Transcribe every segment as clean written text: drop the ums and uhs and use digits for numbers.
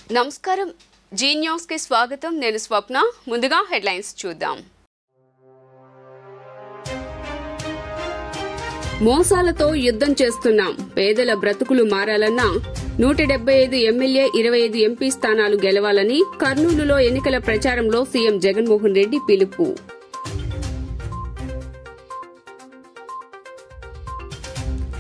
నమస్కారం G news కి స్వాగతం నేను స్వప్న ముందుగా హెడ్లైన్స్ చూద్దాం మోసాలతో యుద్ధం చేస్తున్నాం పేదల బ్రతుకులు మారాలన్నా 175 ఎమ్మెల్యే 25 ఎంపీ స్థానాలు గెలవాలని కర్నూలులో ఎన్నికల ప్రచారంలో సీఎం జగన్మోహన్ రెడ్డి పిలుపు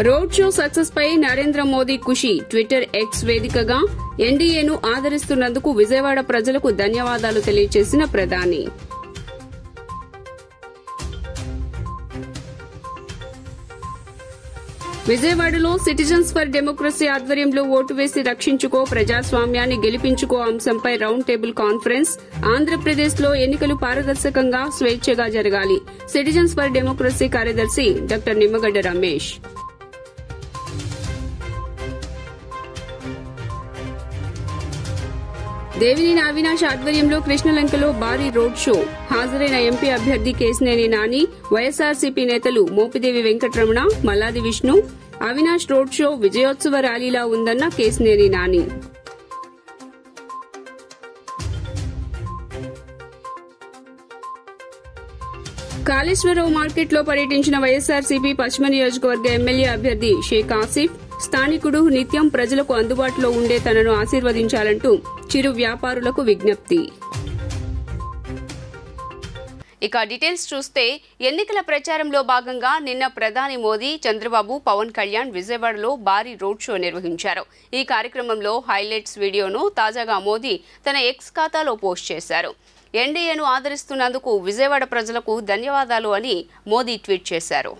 రోడ్ షో సక్సెస్ పై నరేంద్ర మోదీ ఖుషి ట్విట్టర్ ఎక్స్ వేదికగా ఎన్డీఏను ఆదరిస్తున్నందుకు విజయవాడ ప్రజలకు ధన్యవాదాలు తెలియజేసిన ప్రధాని విజయవాడలో సిటిజన్స్ ఫర్ డెమోక్రసీ ఆధ్వర్యంలో ఓటు వేసి రక్షించుకో ప్రజాస్వామ్యాన్ని గెలిపించుకో అంశంపై రౌండ్ టేబుల్ కాన్ఫరెన్స్ ఆంధ్రప్రదేశ్లో ఎన్నికలు పారదర్శకంగా స్వేచ్ఛగా జరగాలి సిటిజన్స్ ఫర్ డెమోక్రసీ కార్యదర్శి డాక్టర్ నిమ్మగడ్డ రమేష్ దేవినేని అవినాష్ ఆధ్వర్యంలో కృష్ణలంకలో భారీ రోడ్ షో హాజరైన ఎంపీ అభ్యర్థి కేశినేని నాని వైఎస్సార్సీపీ నేతలు మోపిదేవి వెంకటరమణ మల్లాది విష్ణు అవినాష్ రోడ్ షో విజయోత్సవ ర్యాలీలా ఉందన్న కేశినేని నాని కాళేశ్వరరావు మార్కెట్లో పర్యటించిన వైఎస్సార్సీపీ పశ్చిమ నియోజకవర్గ ఎమ్మెల్యే అభ్యర్థి షేక్ ఆసిఫ్ స్థానికుడు నిత్యం ప్రజలకు అందుబాటులో ఉండే తనను ఆశీర్వదించాలంటూ చిరు వ్యాపారులకు విజ్ఞప్తి ఇక డీటెయిల్స్ చూస్తే ఎన్నికల ప్రచారంలో భాగంగా నిన్న ప్రధాని మోదీ చంద్రబాబు పవన్ కళ్యాణ్ విజయవాడలో భారీ రోడ్ షో నిర్వహించారు ఈ కార్యక్రమంలో హైలైట్స్ వీడియోను తాజాగా మోదీ తన ఎక్స్ ఖాతాలో పోస్ట్ చేశారు ఎన్డీఏను ఆదరిస్తున్నందుకు విజయవాడ ప్రజలకు ధన్యవాదాలు అని మోదీ ట్వీట్ చేశారు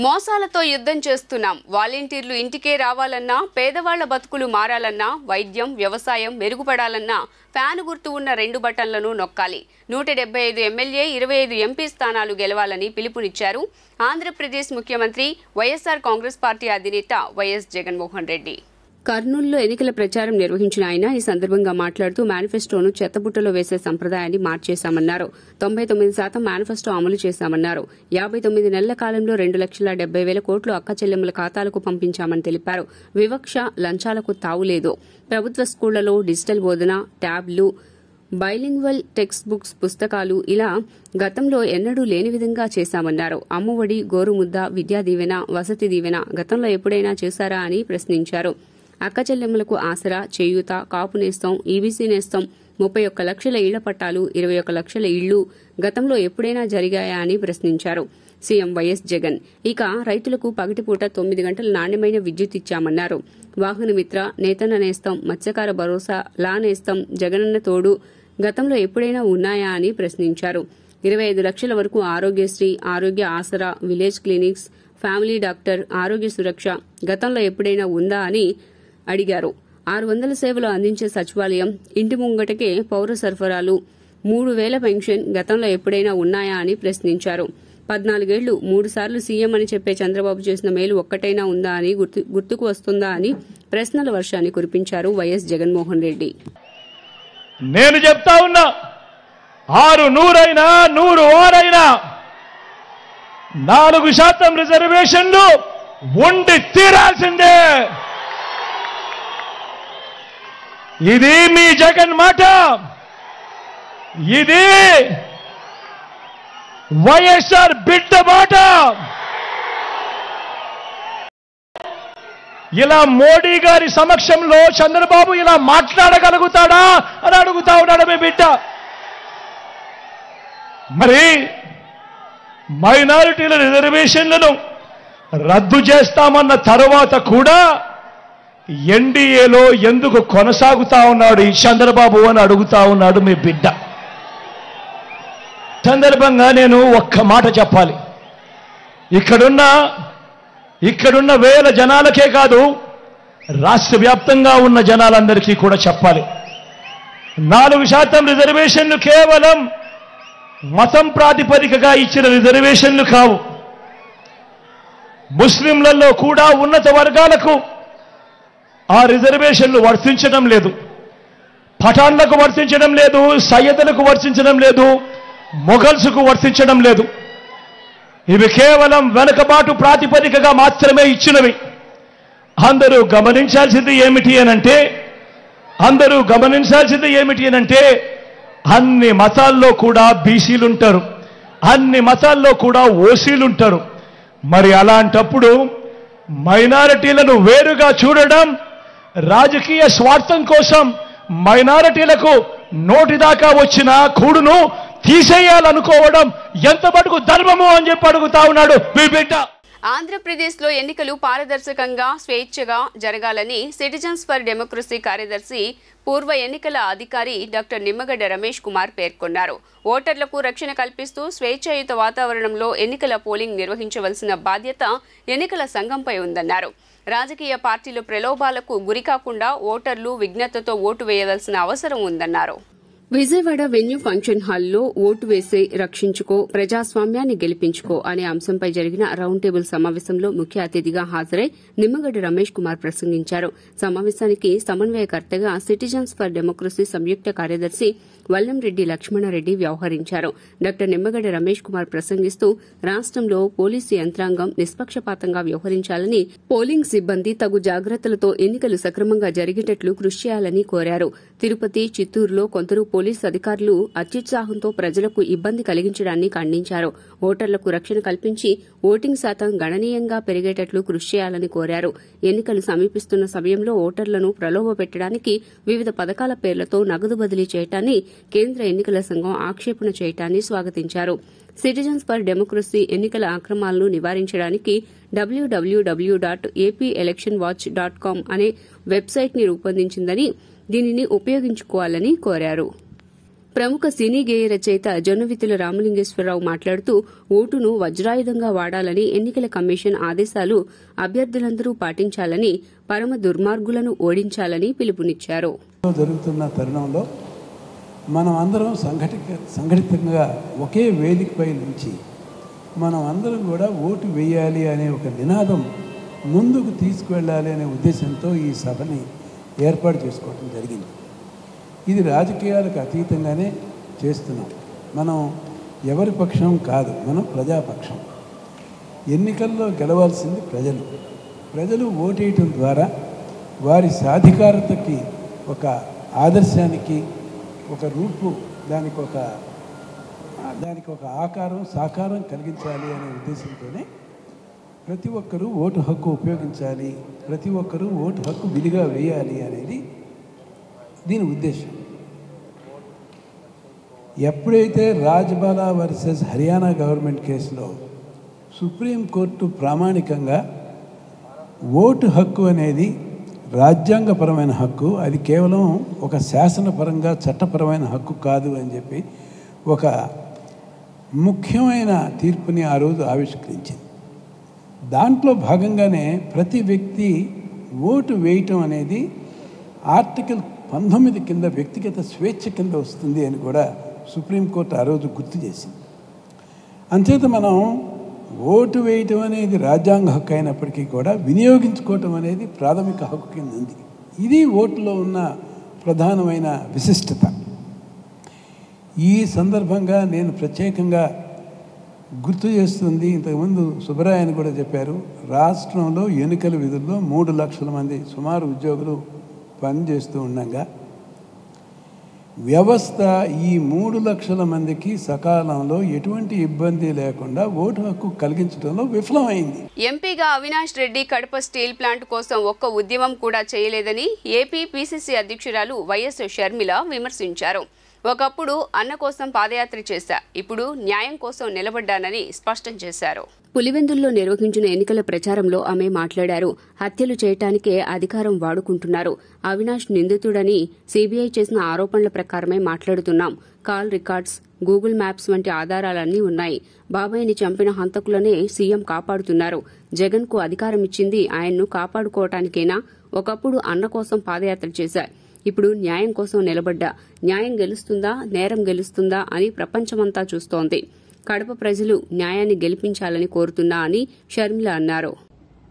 మోసాలతో యుద్ధం చేస్తున్నాం వాలంటీర్లు ఇంటికే రావాలన్నా పేదవాళ్ల బతుకులు మారాలన్నా వైద్యం వ్యవసాయం మెరుగుపడాలన్నా ఫ్యాన్ గుర్తు ఉన్న 2 బటన్లను నొక్కాలి 175 ఎమ్మెల్యే 25 ఎంపీ స్థానాలు గెలవాలని పిలుపునిచ్చారు ఆంధ్రప్రదేశ్ ముఖ్యమంత్రి వైఎస్సార్ కాంగ్రెస్ పార్టీ అధినేత వైఎస్ జగన్మోహన్ రెడ్డి కర్నూలులో ఎన్నికల ప్రచారం నిర్వహించిన ఆయన ఈ సందర్భంగా మాట్లాడుతూ మేనిఫెస్టోను చెత్తబుట్టలో వేసే సంప్రదాయాన్ని మార్చేశామన్నారు 99% మేనిఫెస్టో అమలు చేశామన్నారు 59 నెలల కాలంలో 2,70,000 కోట్లు అక్క చెల్లెమ్మల ఖాతాలకు పంపించామని తెలిపారు వివక్ష లంచాలకు తావులేదు ప్రభుత్వ స్కూళ్లలో డిజిటల్ బోధన ట్యాబ్లు బైలింగ్వల్ టెక్స్ట్ బుక్స్ పుస్తకాలు ఇలా గతంలో ఎన్నడూ లేని విధంగా చేశామన్నారు అమ్మఒడి గోరుముద్ద విద్యా దీవెన వసతి దీవెన గతంలో ఎప్పుడైనా చేశారా అని ప్రశ్నించారు అక్క చెల్లెమ్మలకు ఆసరా చేయూత కాపు నేస్తం ఈబీసీ నేస్తం 31 లక్షల ఇళ్ల పట్టాలు 21 లక్షల ఇళ్లు గతంలో ఎప్పుడైనా జరిగాయా అని ప్రశ్నించారు సీఎం వైఎస్ జగన్ ఇక రైతులకు పగటిపూట 9 గంటల నాణ్యమైన విద్యుత్ ఇచ్చామన్నారు వాహన మిత్ర నేతన్న నేస్తం మత్స్యకార భరోసా లా నేస్తం జగనన్న తోడు గతంలో ఎప్పుడైనా ఉన్నాయా అని ప్రశ్నించారు 25 లక్షల వరకు ఆరోగ్యశ్రీ ఆరోగ్య ఆసరా విలేజ్ క్లినిక్స్ ఫ్యామిలీ డాక్టర్ ఆరోగ్య సురక్ష గతంలో ఎప్పుడైనా ఉందా అని అడిగారు 600 సేవలు అందించే సచివాలయం ఇంటి ముంగటకే పౌర సరఫరాలు 3,000 పెన్షన్ గతంలో ఎప్పుడైనా ఉన్నాయా అని ప్రశ్నించారు 14 ఏళ్లు 3 సార్లు సీఎం అని చెప్పే చంద్రబాబు చేసిన మేలు ఒక్కటైనా ఉందా అని గుర్తుకు వస్తుందా అని ప్రశ్నల వర్షాన్ని కురిపించారు వైఎస్ జగన్మోహన్ రెడ్డి. నేను చెప్తా ఉన్నా, 6 నూరైనా 100 ఓరైనా 4% రిజర్వేషన్లు ఉండి తీరాల్సిందే. ఇది మీ జగన్ మాట, ఇది వైఎస్ఆర్ బిడ్డ మాట. ఇలా మోడీ గారి సమక్షంలో చంద్రబాబు ఇలా మాట్లాడగలుగుతాడా అని అడుగుతా ఉన్నాడు మీ బిడ్డ. మరి మైనారిటీల రిజర్వేషన్లను రద్దు చేస్తామన్న తర్వాత కూడా ఎన్డీఏలో ఎందుకు కొనసాగుతా ఉన్నాడు ఈ చంద్రబాబు అని అడుగుతా ఉన్నాడు మీ బిడ్డ. సందర్భంగా నేను ఒక్క మాట చెప్పాలి. ఇక్కడున్న వేల జనాలకే కాదు, రాష్ట్ర వ్యాప్తంగా ఉన్న జనాలందరికీ కూడా చెప్పాలి. 4% రిజర్వేషన్లు కేవలం మతం ప్రాతిపదికగా ఇచ్చిన రిజర్వేషన్లు కావు. ముస్లింలలో కూడా ఉన్నత వర్గాలకు ఆ రిజర్వేషన్లు వర్తించడం లేదు. పఠాన్లకు వర్తించడం లేదు, సయ్యదులకు వర్తించడం లేదు, మొఘల్స్కు వర్తించడం లేదు. ఇవి కేవలం వెనుకబాటు ప్రాతిపదికగా మాత్రమే ఇచ్చినవి. అందరూ గమనించాల్సింది ఏమిటి అనంటే అన్ని మతాల్లో కూడా బీసీలుంటారు, అన్ని మతాల్లో కూడా ఓసీలుంటారు. మరి అలాంటప్పుడు మైనారిటీలను వేరుగా చూడడం, రాజకీయ స్వార్థం కోసం మైనారిటీలకు నోటిదాకా వచ్చిన కూడును తీసేయాలనుకోవడం ఎంత మటుకు ధర్మము అని చెప్పి అడుగుతా ఉన్నాడు మీ బిడ్డ. ఆంధ్రప్రదేశ్లో ఎన్నికలు పారదర్శకంగా స్వేచ్ఛగా జరగాలని సిటిజన్స్ ఫర్ డెమోక్రసీ కార్యదర్శి పూర్వ ఎన్నికల అధికారి డాక్టర్ నిమ్మగడ్డ రమేష్ కుమార్ పేర్కొన్నారు. ఓటర్లకు రక్షణ కల్పిస్తూ స్వేచ్ఛాయుత వాతావరణంలో ఎన్నికల పోలింగ్ నిర్వహించవలసిన బాధ్యత ఎన్నికల సంఘంపై ఉందన్నారు. రాజకీయ పార్టీల ప్రలోభాలకు గురికాకుండా ఓటర్లు విజ్ఞతతో ఓటు వేయవలసిన అవసరం ఉందన్నారు. విజయవాడ వెన్యూ ఫంక్షన్ హాల్లో ఓటు వేసే రక్షించుకో, ప్రజాస్వామ్యాన్ని గెలిపించుకో అనే అంశంపై జరిగిన రౌండ్ టేబుల్ సమావేశంలో ముఖ్య అతిథిగా హాజరై నిమ్మగడ్డ రమేష్ కుమార్ ప్రసంగించారు. సమావేశానికి సమన్వయకర్తగా సిటిజన్స్ ఫర్ డెమోక్రసీ సంయుక్త కార్యదర్శి వల్లంరెడ్డి లక్ష్మణరెడ్డి వ్యవహరించారు. డాక్టర్ నిమ్మగడ్డ రమేష్ కుమార్ ప్రసంగిస్తూ రాష్టంలో పోలీసు యంత్రాంగం నిష్పక్షపాతంగా వ్యవహరించాలని, పోలింగ్ సిబ్బంది తగు జాగ్రత్తలతో ఎన్నికలు సక్రమంగా జరిగేటట్లు కృషి చేయాలని కోరారు. తిరుపతి, చిత్తూరులో కొందరు పోలీసు అధికారులు అత్యుత్సాహంతో ప్రజలకు ఇబ్బంది కలిగించడాన్ని ఖండించారు. ఓటర్లకు రక్షణ కల్పించి ఓటింగ్ శాతం గణనీయంగా పెరిగేటట్లు కృషి చేయాలని కోరారు. ఎన్నికలు సమీపిస్తున్న సమయంలో ఓటర్లను ప్రలోభపెట్టడానికి వివిధ పథకాల పేర్లతో నగదు బదిలీ చేయడాన్ని కేంద్ర ఎన్నికల సంఘం ఆక్షేపణ చేయడాన్ని స్వాగతించారు. సిటిజన్స్ ఫర్ డెమోక్రసీ ఎన్నికల అక్రమాలను నివారించడానికి www.apelectionwatch.com అనే వెబ్సైట్ ని రూపొందించిందని, దీనిని ఉపయోగించుకోవాలని కోరారు. ప్రముఖ సినీ గేయ రచయిత జొన్నవిత్తుల రామలింగేశ్వరరావు మాట్లాడుతూ ఓటును వజ్రాయుధంగా వాడాలని ఎన్నికల కమిషన్ ఆదేశాలు అభ్యర్థులందరూ పాటించాలని, పరమ దుర్మార్గులను ఓడించాలని పిలుపునిచ్చారు. జరుగుతున్న తరుణంలో మనం అందరం సంఘటితంగా ఒకే వేదికపై నుంచి మనం అందరం కూడా ఓటు వేయాలి అనే ఒక నినాదం ముందుకు తీసుకువెళ్ళాలి అనే ఉద్దేశంతో ఈ సభని ఏర్పాటు చేసుకోవడం జరిగింది. ఇది రాజకీయాలకు అతీతంగానే చేస్తున్నాం. మనం ఎవరి పక్షం కాదు, మనం ప్రజాపక్షం. ఎన్నికల్లో గెలవాల్సింది ప్రజలు ఓటేయటం ద్వారా వారి సాధికారతకి ఒక ఆదర్శానికి ఒక రూపు, దానికి ఒక ఆకారం సాకారం కలిగించాలి అనే ఉద్దేశంతోనే ప్రతి ఒక్కరూ ఓటు హక్కు ఉపయోగించాలి, ప్రతి ఒక్కరూ ఓటు హక్కు విధిగా వేయాలి అనేది దీని ఉద్దేశం. ఎప్పుడైతే రాజ్బాలా వర్సెస్ హర్యానా గవర్నమెంట్ కేసులో సుప్రీంకోర్టు ప్రామాణికంగా ఓటు హక్కు అనేది రాజ్యాంగపరమైన హక్కు, అది కేవలం ఒక శాసనపరంగా చట్టపరమైన హక్కు కాదు అని చెప్పి ఒక ముఖ్యమైన తీర్పుని ఆ రోజు ఆవిష్కరించింది. దాంట్లో భాగంగానే ప్రతి వ్యక్తి ఓటు వేయటం అనేది ఆర్టికల్ 19 కింద వ్యక్తిగత స్వేచ్ఛ కింద వస్తుంది అని కూడా సుప్రీంకోర్టు ఆ రోజు గుర్తు చేసింది. అంచేత మనం ఓటు వేయటం అనేది రాజ్యాంగ హక్కు అయినప్పటికీ కూడా వినియోగించుకోవటం అనేది ప్రాథమిక హక్కు కింద ఉంది. ఇది ఓటులో ఉన్న ప్రధానమైన విశిష్టత. ఈ సందర్భంగా నేను ప్రత్యేకంగా గుర్తు చేస్తుంది, ఇంతకుముందు సుబ్బరాయన్ కూడా చెప్పారు, రాష్ట్రంలో ఎన్నికల విధుల్లో 3 లక్షల మంది సుమారు ఉద్యోగులు పనిచేస్తూ ఉండగా వ్యవస్థ ఈ 3 లక్షల మందికి సకాలంలో ఎటువంటి ఇబ్బంది లేకుండా ఓటు హక్కు కలిగించడంలో విఫలమైంది. ఎంపీగా అవినాష్ రెడ్డి కడప స్టీల్ ప్లాంట్ కోసం ఒక్క ఉద్యమం కూడా చేయలేదని ఏపీ పీసీసీ అధ్యక్షురాలు వైఎస్ షర్మిల విమర్శించారు. ఒకప్పుడు అన్న కోసం పాదయాత్ర చేశా, ఇప్పుడు న్యాయం కోసం నిలబడ్డానని స్పష్టం చేశారు. పులివెందుల్లో నిర్వహించిన ఎన్నికల ప్రచారంలో ఆమె మాట్లాడారు. హత్యలు చేయటానికే అధికారం వాడుకుంటున్నారు. అవినాష్ నిందితుడని సీబీఐ చేసిన ఆరోపణల ప్రకారమే మాట్లాడుతున్నాం. కాల్ రికార్డ్స్, గూగుల్ మ్యాప్స్ వంటి ఆధారాలన్నీ ఉన్నాయి. బాబాయిని చంపిన హంతకులనే సీఎం కాపాడుతున్నారు. జగన్ కు అధికారం ఇచ్చింది ఆయన్ను కాపాడుకోవటానికేనా? ఒకప్పుడు అన్న కోసం పాదయాత్ర చేశా, ఇప్పుడు న్యాయం కోసం నిలబడ్డా. న్యాయం గెలుస్తుందా, నేరం గెలుస్తుందా అని ప్రపంచమంతా చూస్తోంది. కడప ప్రజలు న్యాయాన్ని గెలిపించాలని కోరుతున్నా అని షర్మిల అన్నారు.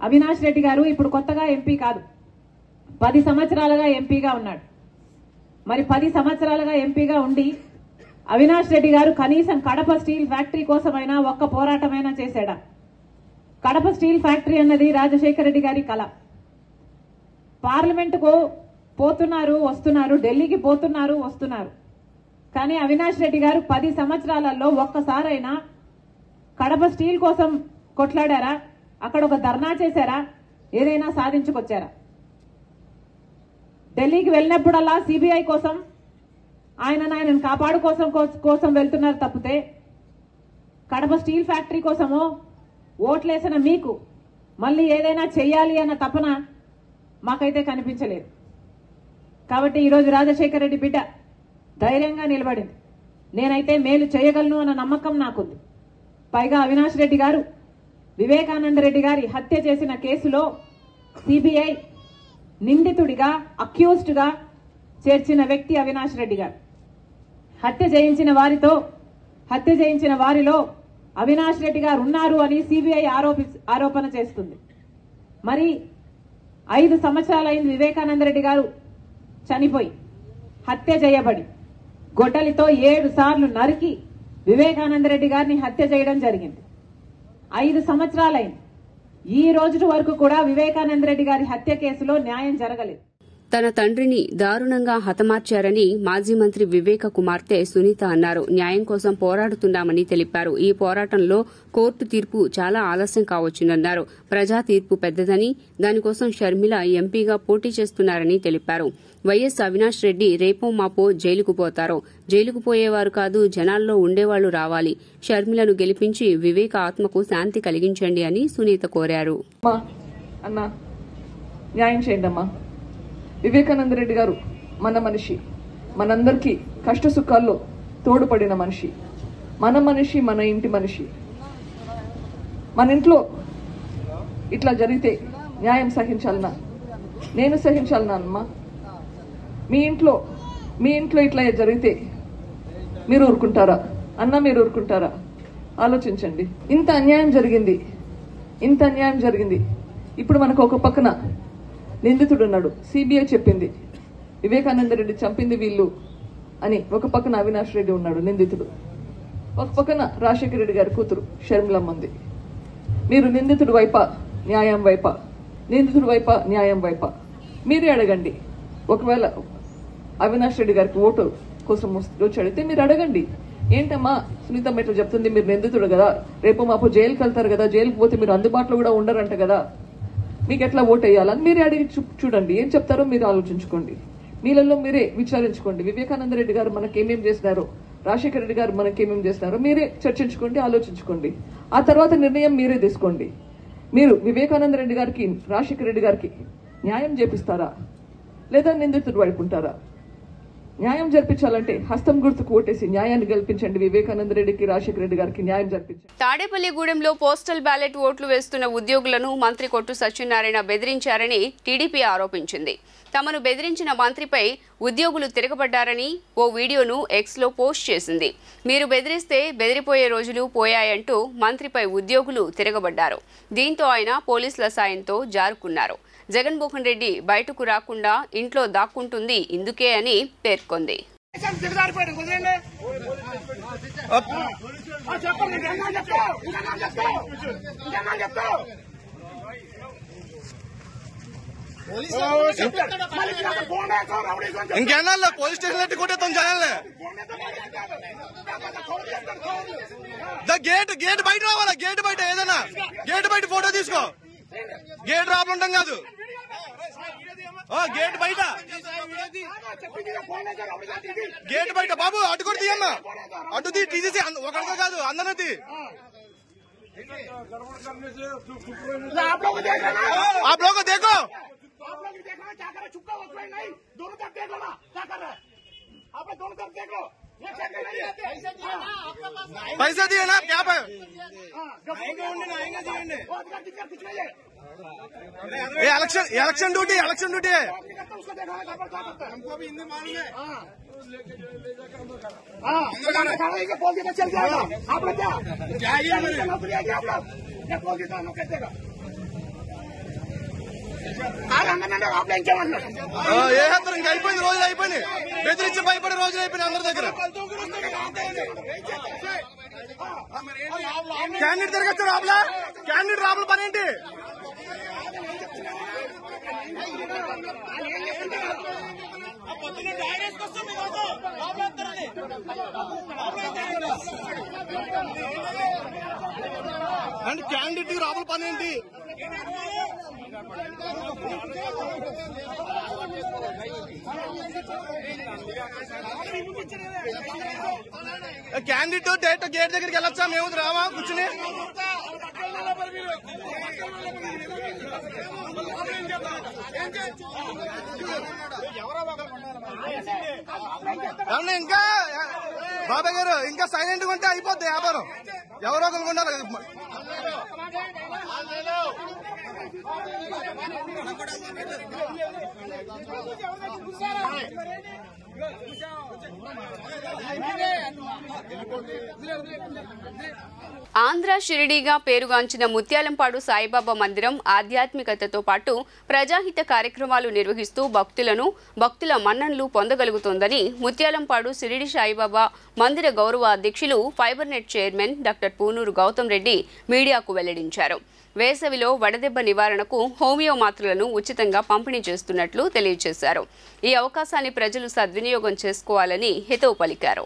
అవినాష్ రెడ్డి గారు ఇప్పుడు కొత్తగా ఎంపీ కాదు, 10 సంవత్సరాలుగా ఎంపీగా ఉన్నాడు. మరి 10 సంవత్సరాలుగా ఎంపీగా ఉండి అవినాష్ రెడ్డి గారు కనీసం కడప స్టీల్ ఫ్యాక్టరీ కోసమైనా ఒక్క పోరాటమైనా చేశాడా? కడప స్టీల్ ఫ్యాక్టరీ అన్నది రాజశేఖర రెడ్డి గారి కళ. పార్లమెంటుకు పోతున్నారు, వస్తున్నారు, ఢిల్లీకి పోతున్నారు, వస్తున్నారు. కానీ అవినాష్ రెడ్డి గారు 10 సంవత్సరాలలో ఒక్కసారైనా కడప స్టీల్ కోసం కొట్లాడారా? అక్కడ ఒక ధర్నా చేశారా? ఏదైనా సాధించుకొచ్చారా? ఢిల్లీకి వెళ్ళినప్పుడల్లా సిబిఐ కోసం ఆయనను కాపాడుకోసం వెళ్తున్నారు తప్పితే కడప స్టీల్ ఫ్యాక్టరీ కోసమో ఓట్లేసిన మీకు మళ్ళీ ఏదైనా చెయ్యాలి అన్న తపన మాకైతే కనిపించలేదు. కాబట్టి ఈరోజు రాజశేఖర రెడ్డి బిడ్డ ధైర్యంగా నిలబడింది. నేనైతే మేలు చేయగలను అన్న నమ్మకం నాకుంది. పైగా అవినాష్ రెడ్డి గారు వివేకానంద రెడ్డి గారి హత్య చేసిన కేసులో సిబిఐ నిందితుడిగా, అక్యూజ్డ్గా చేర్చిన వ్యక్తి అవినాష్ రెడ్డి గారు. హత్య చేయించిన వారిలో అవినాష్ రెడ్డి గారు ఉన్నారు అని సిబిఐ ఆరోపణ చేస్తుంది. మరి 5 సంవత్సరాలైంది వివేకానంద రెడ్డి గారు చనిపోయి, హత్య చేయబడి, గొడ్డలితో 7 సార్లు నరికి వివేకానంద రెడ్డి గారిని హత్య చేయడం జరిగింది. 5 సంవత్సరాలైంది. ఈ రోజు వరకు కూడా వివేకానంద రెడ్డి గారి హత్య కేసులో న్యాయం జరగలేదు. తన తండ్రిని దారుణంగా హతమార్చారని మాజీ మంత్రి వివేక కుమార్తె సునీత అన్నారు. న్యాయం కోసం పోరాడుతున్నామని తెలిపారు. ఈ పోరాటంలో కోర్టు తీర్పు చాలా ఆలస్యం కావచ్చునన్నారు. ప్రజా తీర్పు పెద్దదని, దానికోసం షర్మిల ఎంపీగా పోటీ చేస్తున్నారని తెలిపారు. వైఎస్ అవినాష్ రెడ్డి రేపో మాపో జైలుకు పోతారు. జైలుకు పోయేవారు కాదు, జనాల్లో ఉండేవాళ్లు రావాలి. షర్మిలను గెలిపించి వివేక ఆత్మకు శాంతి కలిగించండి అని సునీత కోరారు. వివేకానంద రెడ్డి గారు మన మనిషి, మనందరికీ కష్ట సుఖాల్లో తోడుపడిన మనిషి, మన ఇంటి మనిషి. మన ఇంట్లో ఇట్లా జరిగితే న్యాయం సహించాలనా? నేను సహించాలనా అమ్మా? మీ ఇంట్లో ఇట్లా జరిగితే మీరు ఊరుకుంటారా అన్న? మీరు ఊరుకుంటారా? ఆలోచించండి. ఇంత అన్యాయం జరిగింది. ఇప్పుడు మనకు ఒక పక్కన నిందితుడు ఉన్నాడు. సిబిఐ చెప్పింది వివేకానంద రెడ్డి చంపింది వీళ్ళు అని. ఒక పక్కన అవినాష్ రెడ్డి ఉన్నాడు నిందితుడు. ఒక పక్కన రాజశేఖర రెడ్డి గారి కూతురు షర్మిలమ్మ ఉంది. మీరు నిందితుడు వైపా న్యాయం వైపా మీరే అడగండి. ఒకవేళ అవినాష్ రెడ్డి గారికి ఓటు కోసం వచ్చి అడిగితే మీరు అడగండి, ఏంటమ్మా సునీతమ్మ ఇట్లా చెప్తుంది, మీరు నిందితుడు కదా, రేపు మాపు జైలుకి వెళ్తారు కదా, జైలుకి పోతే మీరు అందుబాటులో కూడా ఉండరంట కదా, మీకు ఎట్లా ఓటు వేయాలని మీరే అడిగి చూడండి. ఏం చెప్తారో మీరు ఆలోచించుకోండి. మీలలో మీరే విచారించుకోండి. వివేకానంద రెడ్డి గారు మనకేమేం చేసినారో, రాజశేఖర రెడ్డి గారు మనకేమేం చేసినారో మీరే చర్చించుకోండి, ఆలోచించుకోండి. ఆ తర్వాత నిర్ణయం మీరే తీసుకోండి. మీరు వివేకానంద రెడ్డి గారికి, రాజశేఖర రెడ్డి గారికి న్యాయం చేపిస్తారా లేదా నిందితుడు వైపు ఉంటారా? న్యాయం జరిపించాలంటే హస్తం గుర్తుకు ఓటేసి న్యాయాన్ని గెలిపించండి. వివేకానంద రెడ్డికి, రాజశేఖర రెడ్డి గారికి న్యాయం జరిపించండి. తాడేపల్లిగూడెంలో పోస్టల్ బ్యాలెట్ ఓట్లు వేస్తున్న ఉద్యోగులను మంత్రి కొట్టు సత్యనారాయణ బెదిరించారని టీడీపీ ఆరోపించింది. తమను బెదిరించిన మంత్రిపై ఉద్యోగులు తిరగబడ్డారని ఓ వీడియోను ఎక్స్లో పోస్ట్ చేసింది. మీరు బెదిరిస్తే బెదిరిపోయే రోజులు పోయాయంటూ మంత్రిపై ఉద్యోగులు తిరగబడ్డారు. దీంతో ఆయన పోలీసుల సాయంతో జారుకున్నారు. జగన్మోహన్ రెడ్డి బయటకు రాకుండా ఇంట్లో దాక్కుంటుంది ఇందుకే అని పేర్కొంది. ఇంకేనా పోలీస్ స్టేషన్ కొట్టేస్తాం జనాలే. గేట్ బయట రావాలా, గేట్ బయట ఏదైనా గేట్ బయట ఫోటో తీసుకో. గేట్ రాబడి ఉంటాం కాదు, గేట్ బయట, గేట్ బయట. బాబు అటు కూడా తీయమ్మా, అటు తీసి ఒకరితో కాదు అందరూ తీ. आप लोग को देखो, आप लोग देखना क्या कर रहे, चुपका वक्त नहीं, दोनों तरफ देख लो ना, क्या कर रहे हैं आप लोग, दोनों तरफ देख लो. पैसे दिए ना, क्या पे ये इलेक्शन ड्यूटी है. उसको देखा है हमको भी हिंदी मालूम है. पॉलिटिक्स चल जाएगा. आप लोग क्या नौकरी है, आप लोग क्या पॉलिटिक्स नौकरी देगा. ఏ హత్రం ఇంకా అయిపోయింది, రోజులు అయిపోయింది. బెదిరించి భయపడే రోజులు అయిపోయినాయి అందరి దగ్గర. క్యాండిడేట్ తిరగచ్చు రాబులా, క్యాండిడేట్ రాబుల పని ఏంటి? అంటే క్యాండిడేట్ రాబుల పని ఏంటి? క్యాండిడేట్ డైరెక్ట్ గేట్ దగ్గరికి వెళ్ళొచ్చా? మేము రావా కూర్చుని? ఇంకా బాబాయ్ గారు ఇంకా సైలెంట్ గా ఉంటే అయిపోద్ది వ్యాపారం. ఎవరో ఒకరు ఉండాలి. ఆంధ్ర షిరిడీగా పేరుగాంచిన ముత్యాలంపాడు సాయిబాబా మందిరం ఆధ్యాత్మికతతో పాటు ప్రజాహిత కార్యక్రమాలు నిర్వహిస్తూ భక్తుల మన్ననలు పొందగలుగుతోందని ముత్యాలంపాడు షిరిడి సాయిబాబా మందిర గౌరవ అధ్యక్షులు fibernet chairman doctor Punuru Gautam Reddy మీడియాకు వెల్లడించారు. వేసవిలో వడదెబ్బ నివారణకు హోమియో మాత్రలను ఉచితంగా పంపిణీ చేస్తున్నట్లు తెలియజేశారు. ఈ అవకాశాన్ని ప్రజలు సద్వినియోగం చేసుకోవాలని హితవు పలికారు.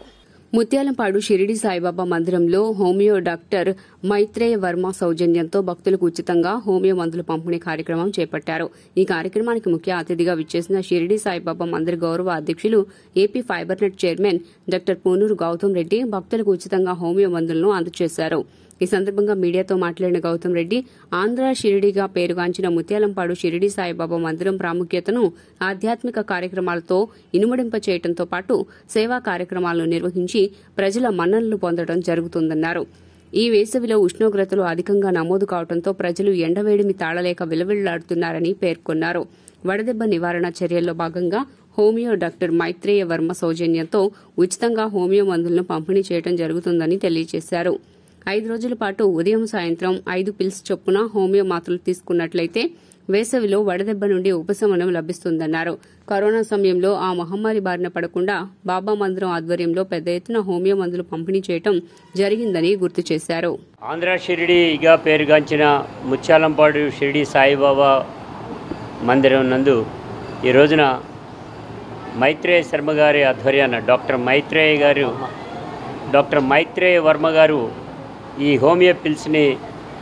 ముత్యాలంపాడు షిరిడి సాయిబాబా మందిరంలో హోమియో డాక్టర్ మైత్రేయ వర్మ సౌజన్యంతో భక్తులకు ఉచితంగా హోమియో మందులు పంపిణీ కార్యక్రమం చేపట్టారు. ఈ కార్యక్రమానికి ముఖ్య అతిథిగా విచ్చేసిన షిరిడి సాయిబాబా మందిర గౌరవ అధ్యక్షులు AP fibernet chairman doctor Punuru Gautam Reddy భక్తులకు ఉచితంగా హోమియో మందులను అందజేశారు. ఈ సందర్భంగా మీడియాతో మాట్లాడిన గౌతమ్ రెడ్డి ఆంధ్ర షిరిడిగా పేరుగాంచిన ముత్యాలంపాడు షిరిడి సాయిబాబా మందిరం ప్రాముఖ్యతను ఆధ్యాత్మిక కార్యక్రమాలతో ఇనుమడింప చేయడంతో పాటు సేవా కార్యక్రమాలను నిర్వహించి ప్రజల మన్ననలు పొందడం జరుగుతుందన్నారు. ఈ వేసవిలో ఉష్ణోగ్రతలు అధికంగా నమోదు కావడంతో ప్రజలు ఎండవేడిమి తాళలేక విలవిల్లాడుతున్నారని పేర్కొన్నారు. వడదెబ్బ నివారణ చర్యల్లో భాగంగా హోమియో డాక్టర్ మైత్రేయ వర్మ సౌజన్యంతో ఉచితంగా హోమియో మందులను పంపిణీ చేయడం జరుగుతుందని తెలియజేశారు. 5 రోజుల పాటు ఉదయం సాయంత్రం 5 పిల్స్ చొప్పున హోమియో మాత్రలు తీసుకున్నట్లయితే వేసవిలో వడదెబ్బ నుండి ఉపశమనం లభిస్తుందన్నారు. కరోనా సమయంలో ఆ మహమ్మారి బారిన పడకుండా బాబా మందిరం ఆధ్వర్యంలో పెద్ద ఎత్తున హోమియో మందులు పంపిణీ చేయడం జరిగిందని గుర్తు చేశారు. ఆంధ్ర షిరిడిగా పేరుగాంచిన ముత్యాలంపాడు షిరిడి సాయిబాబా మందిరం నందు ఈ రోజున మైత్రేయ శర్మ గారి ఆధ్వర్యాన డాక్టర్ మైత్రేయ వర్మ గారు ఈ హోమియో పిల్స్ని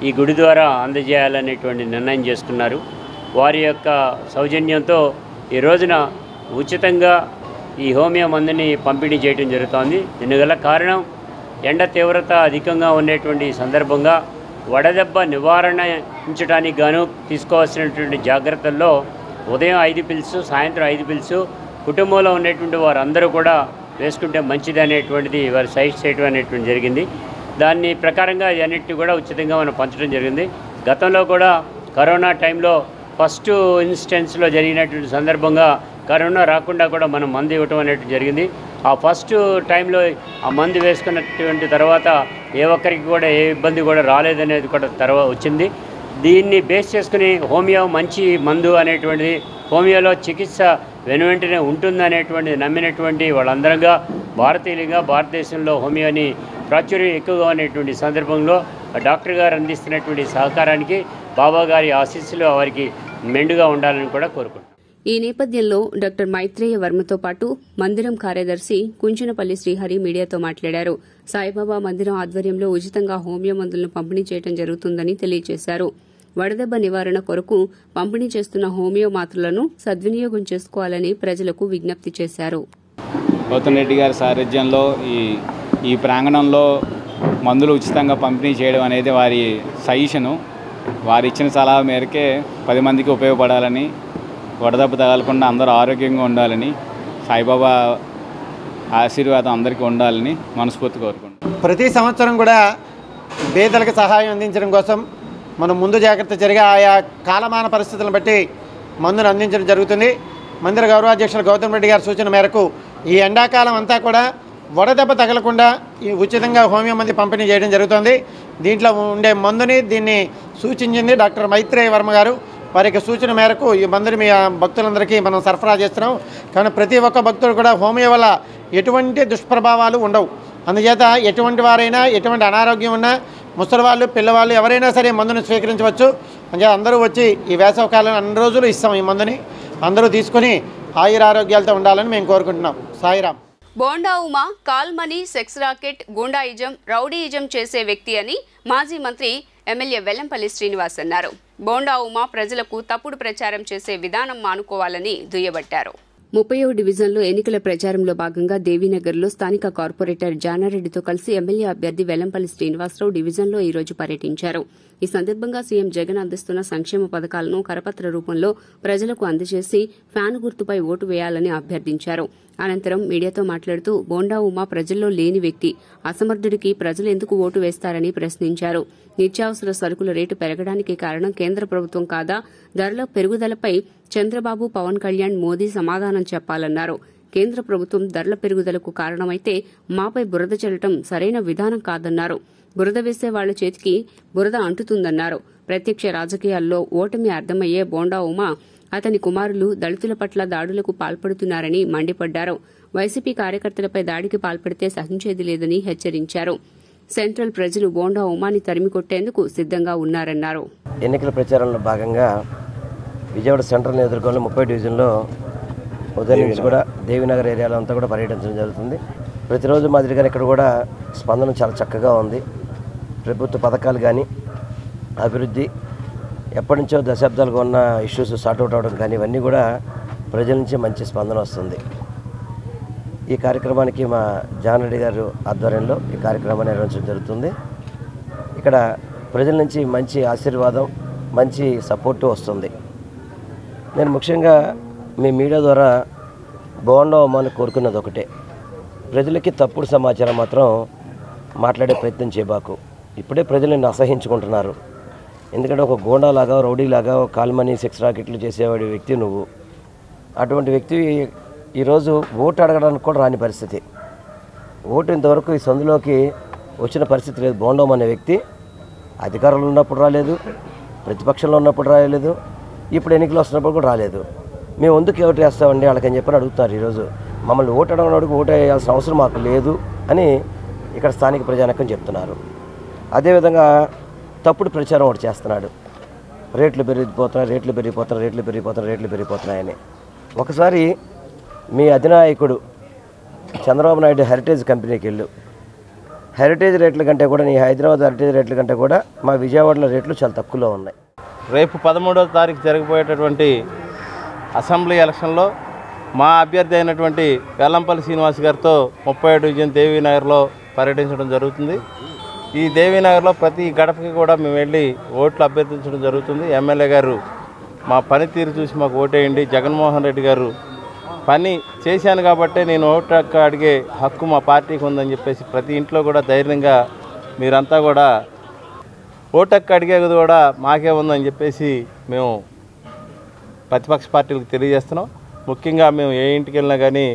ఈ గుడి ద్వారా అందజేయాలనేటువంటి నిర్ణయం చేసుకున్నారు. వారి యొక్క సౌజన్యంతో ఈ రోజున ఉచితంగా ఈ హోమియో మందుని పంపిణీ చేయడం జరుగుతోంది. దీనిగల కారణం ఎండ తీవ్రత అధికంగా ఉండేటువంటి సందర్భంగా వడదెబ్బ నివారించడానికి గాను తీసుకోవాల్సినటువంటి జాగ్రత్తల్లో ఉదయం 5 పిల్స్, సాయంత్రం 5 పిల్స్, కుటుంబంలో ఉన్నటువంటి వారందరూ కూడా వేసుకుంటే మంచిది అనేటువంటిది వారు సజెస్ట్ చేయడం అనేటువంటి జరిగింది. దాన్ని ప్రకారంగా అన్నింటినీ కూడా ఉచితంగా మనం పంచడం జరిగింది. గతంలో కూడా కరోనా టైంలో ఫస్ట్ ఇన్స్టెన్స్లో జరిగినటువంటి సందర్భంగా కరోనా రాకుండా కూడా మనం మందు ఇవ్వటం అనేటువంటి జరిగింది. ఆ ఫస్ట్ టైంలో ఆ మందు వేసుకున్నటువంటి తర్వాత ఏ ఒక్కరికి కూడా ఏ ఇబ్బంది కూడా రాలేదనేది కూడా తర్వాత వచ్చింది. దీన్ని బేస్ చేసుకుని హోమియో మంచి మందు అనేటువంటిది, హోమియోలో చికిత్స వెనువెంటనే ఉంటుందనేటువంటిది నమ్మినటువంటి వాళ్ళందరంగా భారతీయులుగా భారతదేశంలో హోమియోని ప్రాచుర్యం ఎక్కువగా ఉన్నటువంటి సందర్భంలో డాక్టర్ గారు అందిస్తున్నటువంటి సహకారానికి బాబా గారి ఆశీస్సులు వారికి మెండుగా ఉండాలని కూడా కోరుకుంటున్నాను. ఈ నేపథ్యంలో డాక్టర్ మైత్రేయ వర్మతో పాటు మందిరం కార్యదర్శి కుంచునపల్లి శ్రీహరి మీడియాతో మాట్లాడారు. సాయిబాబా మందిరం ఆధ్వర్యంలో ఉచితంగా హోమియో మందులను పంపిణీ చేయడం జరుగుతుందని తెలియజేశారు. వడదెబ్బ నివారణ కొరకు పంపిణీ చేస్తున్న హోమియో మాత్రలను సద్వినియోగం చేసుకోవాలని ప్రజలకు విజ్ఞప్తి చేశారు. గౌతమ్ రెడ్డి గారి సారథ్యంలో ఈ ప్రాంగణంలో మందులు ఉచితంగా పంపిణీ చేయడం అనేది వారి సజెషను. వారు ఇచ్చిన సలహా మేరకే 10 మందికి ఉపయోగపడాలని, వడదెబ్బ తగలకుండా అందరూ ఆరోగ్యంగా ఉండాలని, సాయిబాబా ఆశీర్వాదం అందరికీ ఉండాలని మనస్ఫూర్తి కోరుకుంటున్నాం. ప్రతి సంవత్సరం కూడా పేదలకు సహాయం అందించడం కోసం మనం ముందు జాగ్రత్త జరిగి ఆయా కాలమాన పరిస్థితులను బట్టి మందును అందించడం జరుగుతుంది. మందిర గౌరవాధ్యక్షులు గౌతమ్ రెడ్డి గారి సూచన మేరకు ఈ ఎండాకాలం అంతా కూడా వడదెబ్బ తగలకుండా ఈ ఉచితంగా హోమియో మందు పంపిణీ చేయడం జరుగుతుంది. దీంట్లో ఉండే మందుని దీన్ని సూచించింది డాక్టర్ మైత్రేయ వర్మ గారు. వారికి సూచన మేరకు ఈ మందుని మీ భక్తులందరికీ మనం సరఫరా చేస్తున్నాం. కానీ ప్రతి ఒక్క భక్తుడు కూడా హోమియో వల్ల ఎటువంటి దుష్ప్రభావాలు ఉండవు. అందుచేత ఎటువంటి వారైనా, ఎటువంటి అనారోగ్యం ఉన్నా, ముసలివాళ్ళు, పిల్లవాళ్ళు ఎవరైనా సరే మందును స్వీకరించవచ్చు. అందుచేత అందరూ వచ్చి ఈ వేసవకాలం అన్ని రోజులు ఇస్తాం. ఈ మందుని అందరూ తీసుకుని ఆయురారోగ్యాలతో ఉండాలని మేము కోరుకుంటున్నాం. Sairam. Bonda Uma call money, sex racket, goondaism, rowdyism చేసే వ్యక్తి అని మాజీ మంత్రి ఎమ్మెల్యే వెల్లంపల్లి శ్రీనివాస్ అన్నారు. బోండా ఉమా ప్రజలకు తప్పుడు ప్రచారం చేసే విధానం మానుకోవాలని దుయ్యబట్టారు. 30వ డివిజన్లో ఎన్నికల ప్రచారంలో భాగంగా దేవీనగర్లో స్థానిక కార్పొరేటర్ జానారెడ్డితో కలిసి ఎమ్మెల్యే అభ్యర్థి వెల్లంపల్లి శ్రీనివాసరావు డివిజన్లో ఈ రోజు పర్యటించారు. ఈ సందర్భంగా సీఎం జగన్ అందిస్తున్న సంక్షేమ పథకాలను కరపత్ర రూపంలో ప్రజలకు అందజేసి ఫ్యాన్ గుర్తుపై ఓటు వేయాలని అభ్యర్థించారు. అనంతరం మీడియాతో మాట్లాడుతూ బోండా ఉమా ప్రజల్లో లేని వ్యక్తి, అసమర్థుడికి ప్రజలు ఎందుకు ఓటు వేస్తారని ప్రశ్నించారు. నిత్యావసర సరుకుల రేటు పెరగడానికి కారణం కేంద్ర ప్రభుత్వం కాదా? ధరల పెరుగుదలపై చంద్రబాబు, పవన్ కళ్యాణ్, మోదీ సమాధానం చెప్పాలన్నారు. కేంద్ర ప్రభుత్వం ధరల పెరుగుదలకు కారణమైతే మాపై బురద చల్లటం సరైన విధానం కాదన్నారు. బురద వేసే వాళ్ల చేతికి బురద అంటుతుందన్నారు. ప్రత్యక్ష రాజకీయాల్లో ఓటమి అర్థమయ్యే బోండా ఉమా, అతని కుమారులు దళితుల పట్ల దాడులకు పాల్పడుతున్నారని మండిపడ్డారు. వైసీపీ కార్యకర్తలపై దాడికి పాల్పడితే సహించేది లేదని హెచ్చరించారు. సెంట్రల్ ప్రజలు బోండా ఉమాని తరిమి కొట్టేందుకు సిద్దంగా ఉన్నారన్నారు. ఎన్నికల ప్రచారంలో భాగంగా విజయవాడ సెంట్రల్ నియోజకవర్గంలో 30 డివిజన్లో ఉదయం నుంచి కూడా దేవీనగర్ ఏరియాలో అంతా కూడా పర్యటించడం జరుగుతుంది. ప్రతిరోజు మాదిరిగానే ఇక్కడ కూడా స్పందన చాలా చక్కగా ఉంది. ప్రభుత్వ పథకాలు కానీ, అభివృద్ధి, ఎప్పటి నుంచో దశాబ్దాలుగా ఉన్న ఇష్యూస్ సార్ట్అవుట్ అవడం కానీ ఇవన్నీ కూడా ప్రజల నుంచి మంచి స్పందన వస్తుంది. ఈ కార్యక్రమానికి మా జానారెడ్డి గారు ఆధ్వర్యంలో ఈ కార్యక్రమాన్ని నిర్వహించడం జరుగుతుంది. ఇక్కడ ప్రజల నుంచి మంచి ఆశీర్వాదం, మంచి సపోర్టు వస్తుంది. నేను ముఖ్యంగా మీ మీడియా ద్వారా బోండా ఉమాని కోరుకున్నది ఒకటే, ప్రజలకి తప్పుడు సమాచారం మాత్రం మాట్లాడే ప్రయత్నం చేయబాకు. ఇప్పుడే ప్రజలు నిన్ను అసహించుకుంటున్నారు. ఎందుకంటే ఒక గోండాలాగా, రౌడీలాగా, కాల్మనీ, సెక్స్ రాకెట్లు చేసేవాడి వ్యక్తి నువ్వు. అటువంటి వ్యక్తి ఈరోజు ఓటు అడగడానికి కూడా రాని పరిస్థితి. ఓటు ఇంతవరకు ఈ సందులోకి వచ్చిన పరిస్థితి లేదు. బోండా ఉమా అనే వ్యక్తి అధికారంలో ఉన్నప్పుడు రాలేదు, ప్రతిపక్షంలో ఉన్నప్పుడు రాలేదు, ఇప్పుడు ఎన్నికలు వస్తున్నప్పుడు కూడా రాలేదు. మేము ఎందుకు ఓటు వేస్తామండి వాళ్ళకని చెప్పని అడుగుతున్నారు. ఈరోజు మమ్మల్ని ఓటు అడగడానికి ఓటు వేయాల్సిన అవసరం మాకు లేదు అని ఇక్కడ స్థానిక ప్రజానీకం చెప్తున్నారు. అదేవిధంగా తప్పుడు ప్రచారం ఒకటి చేస్తున్నాడు. రేట్లు పెరిగిపోతున్నాయని. ఒకసారి మీ అధినాయకుడు చంద్రబాబు నాయుడు హెరిటేజ్ కంపెనీకి వెళ్ళు. హెరిటేజ్ రేట్ల కంటే కూడా, నీ హైదరాబాద్ హెరిటేజ్ రేట్ల కంటే కూడా మా విజయవాడలో రేట్లు చాలా తక్కువలో ఉన్నాయి. రేపు 13వ తారీఖు జరగబోయేటటువంటి అసెంబ్లీ ఎలక్షన్లో మా అభ్యర్థి అయినటువంటి వెల్లంపల్లి శ్రీనివాస్ గారితో 30వ డివిజన్ దేవీనగర్లో పర్యటించడం జరుగుతుంది. ఈ దేవీనగర్లో ప్రతి గడపకి కూడా మేము వెళ్ళి ఓట్లు అభ్యర్థించడం జరుగుతుంది. ఎమ్మెల్యే గారు మా పనితీరు చూసి మాకు ఓటేయండి, జగన్మోహన్ రెడ్డి గారు పని చేశాను కాబట్టి నేను ఓటు హక్కు అడిగే హక్కు మా పార్టీకి ఉందని చెప్పేసి ప్రతి ఇంట్లో కూడా ధైర్యంగా మీరంతా కూడా ఓటు హక్కు అడిగేది కూడా మాకే ఉందని చెప్పేసి మేము ప్రతిపక్ష పార్టీలకు తెలియజేస్తున్నాం. ముఖ్యంగా మేము ఏ ఇంటికి వెళ్ళినా కానీ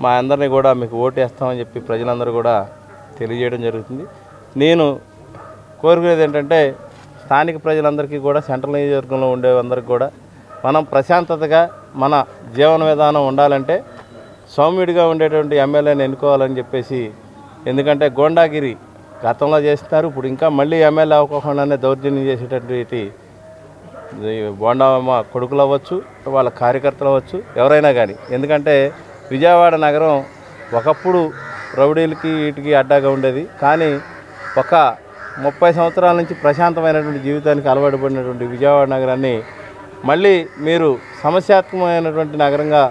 మా అందరినీ కూడా మీకు ఓటు వేస్తామని చెప్పి ప్రజలందరూ కూడా తెలియజేయడం జరుగుతుంది. నేను కోరుకునేది ఏంటంటే స్థానిక ప్రజలందరికీ కూడా సెంట్రల్ నియోజకవర్గంలో ఉండే అందరికీ కూడా మనం ప్రశాంతతగా మన జీవన విధానం ఉండాలంటే సౌమ్యుడిగా ఉండేటువంటి ఎమ్మెల్యేని ఎన్నుకోవాలని చెప్పేసి, ఎందుకంటే గోండాగిరి గతంలో చేస్తున్నారు, ఇప్పుడు ఇంకా మళ్ళీ ఎమ్మెల్యే అవ్వకుండానే దౌర్జన్యం చేసేటటువంటి బోండామ్మ కొడుకులు అవ్వచ్చు, వాళ్ళ కార్యకర్తలు అవ్వచ్చు, ఎవరైనా కానీ. ఎందుకంటే విజయవాడ నగరం ఒకప్పుడు రౌడీలకి వీటికి అడ్డాగా ఉండేది, కానీ ఒక 30 సంవత్సరాల నుంచి ప్రశాంతమైనటువంటి జీవితానికి అలవాటు పడినటువంటి విజయవాడ నగరాన్ని మళ్ళీ మీరు సమస్యాత్మకమైనటువంటి నగరంగా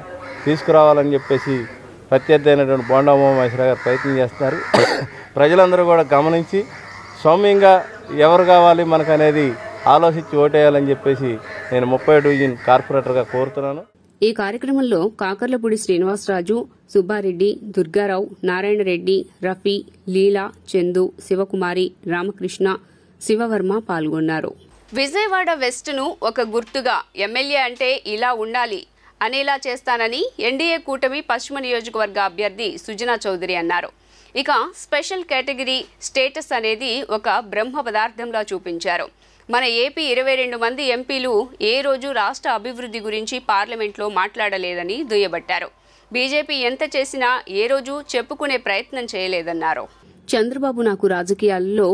తీసుకురావాలని చెప్పేసి ప్రత్యర్థి అయినటువంటి బోండామ్మ మహేశ్వర గారు ప్రయత్నం చేస్తున్నారు. ప్రజలందరూ కూడా గమనించి సౌమ్యంగా ఎవరు కావాలి మనకు అనేది ఆలోచించి ఓటేయాలని చెప్పేసి నేను 30వ డివిజన్ కార్పొరేటర్గా కోరుతున్నాను. ఈ కార్యక్రమంలో కాకర్లపూడి శ్రీనివాసరాజు, సుబ్బారెడ్డి, దుర్గారావు, నారాయణరెడ్డి, రఫీ, లీలా, చందు, శివకుమారి, రామకృష్ణ, శివవర్మ పాల్గొన్నారు. విజయవాడ వెస్ట్ను ఒక గుర్తుగా ఎమ్మెల్యే అంటే ఇలా ఉండాలి అనేలా చేస్తానని ఎన్డీఏ కూటమి పశ్చిమ నియోజకవర్గ అభ్యర్థి సుజనా చౌదరి అన్నారు. ఇక స్పెషల్ కేటగిరీ స్టేటస్ అనేది ఒక బ్రహ్మ పదార్థంలా చూపించారు. మన ఏపీ 22 మంది ఎంపీలు ఏ రోజు రాష్ట్ర అభివృద్ధి గురించి పార్లమెంట్లో మాట్లాడలేదని దుయ్యబట్టారు. బీజేపీ ఎంత చేసినా ఏ రోజు చెప్పుకునే ప్రయత్నం చేయలేదన్నారు. చంద్రబాబు నాకు రాజకీయాల్లో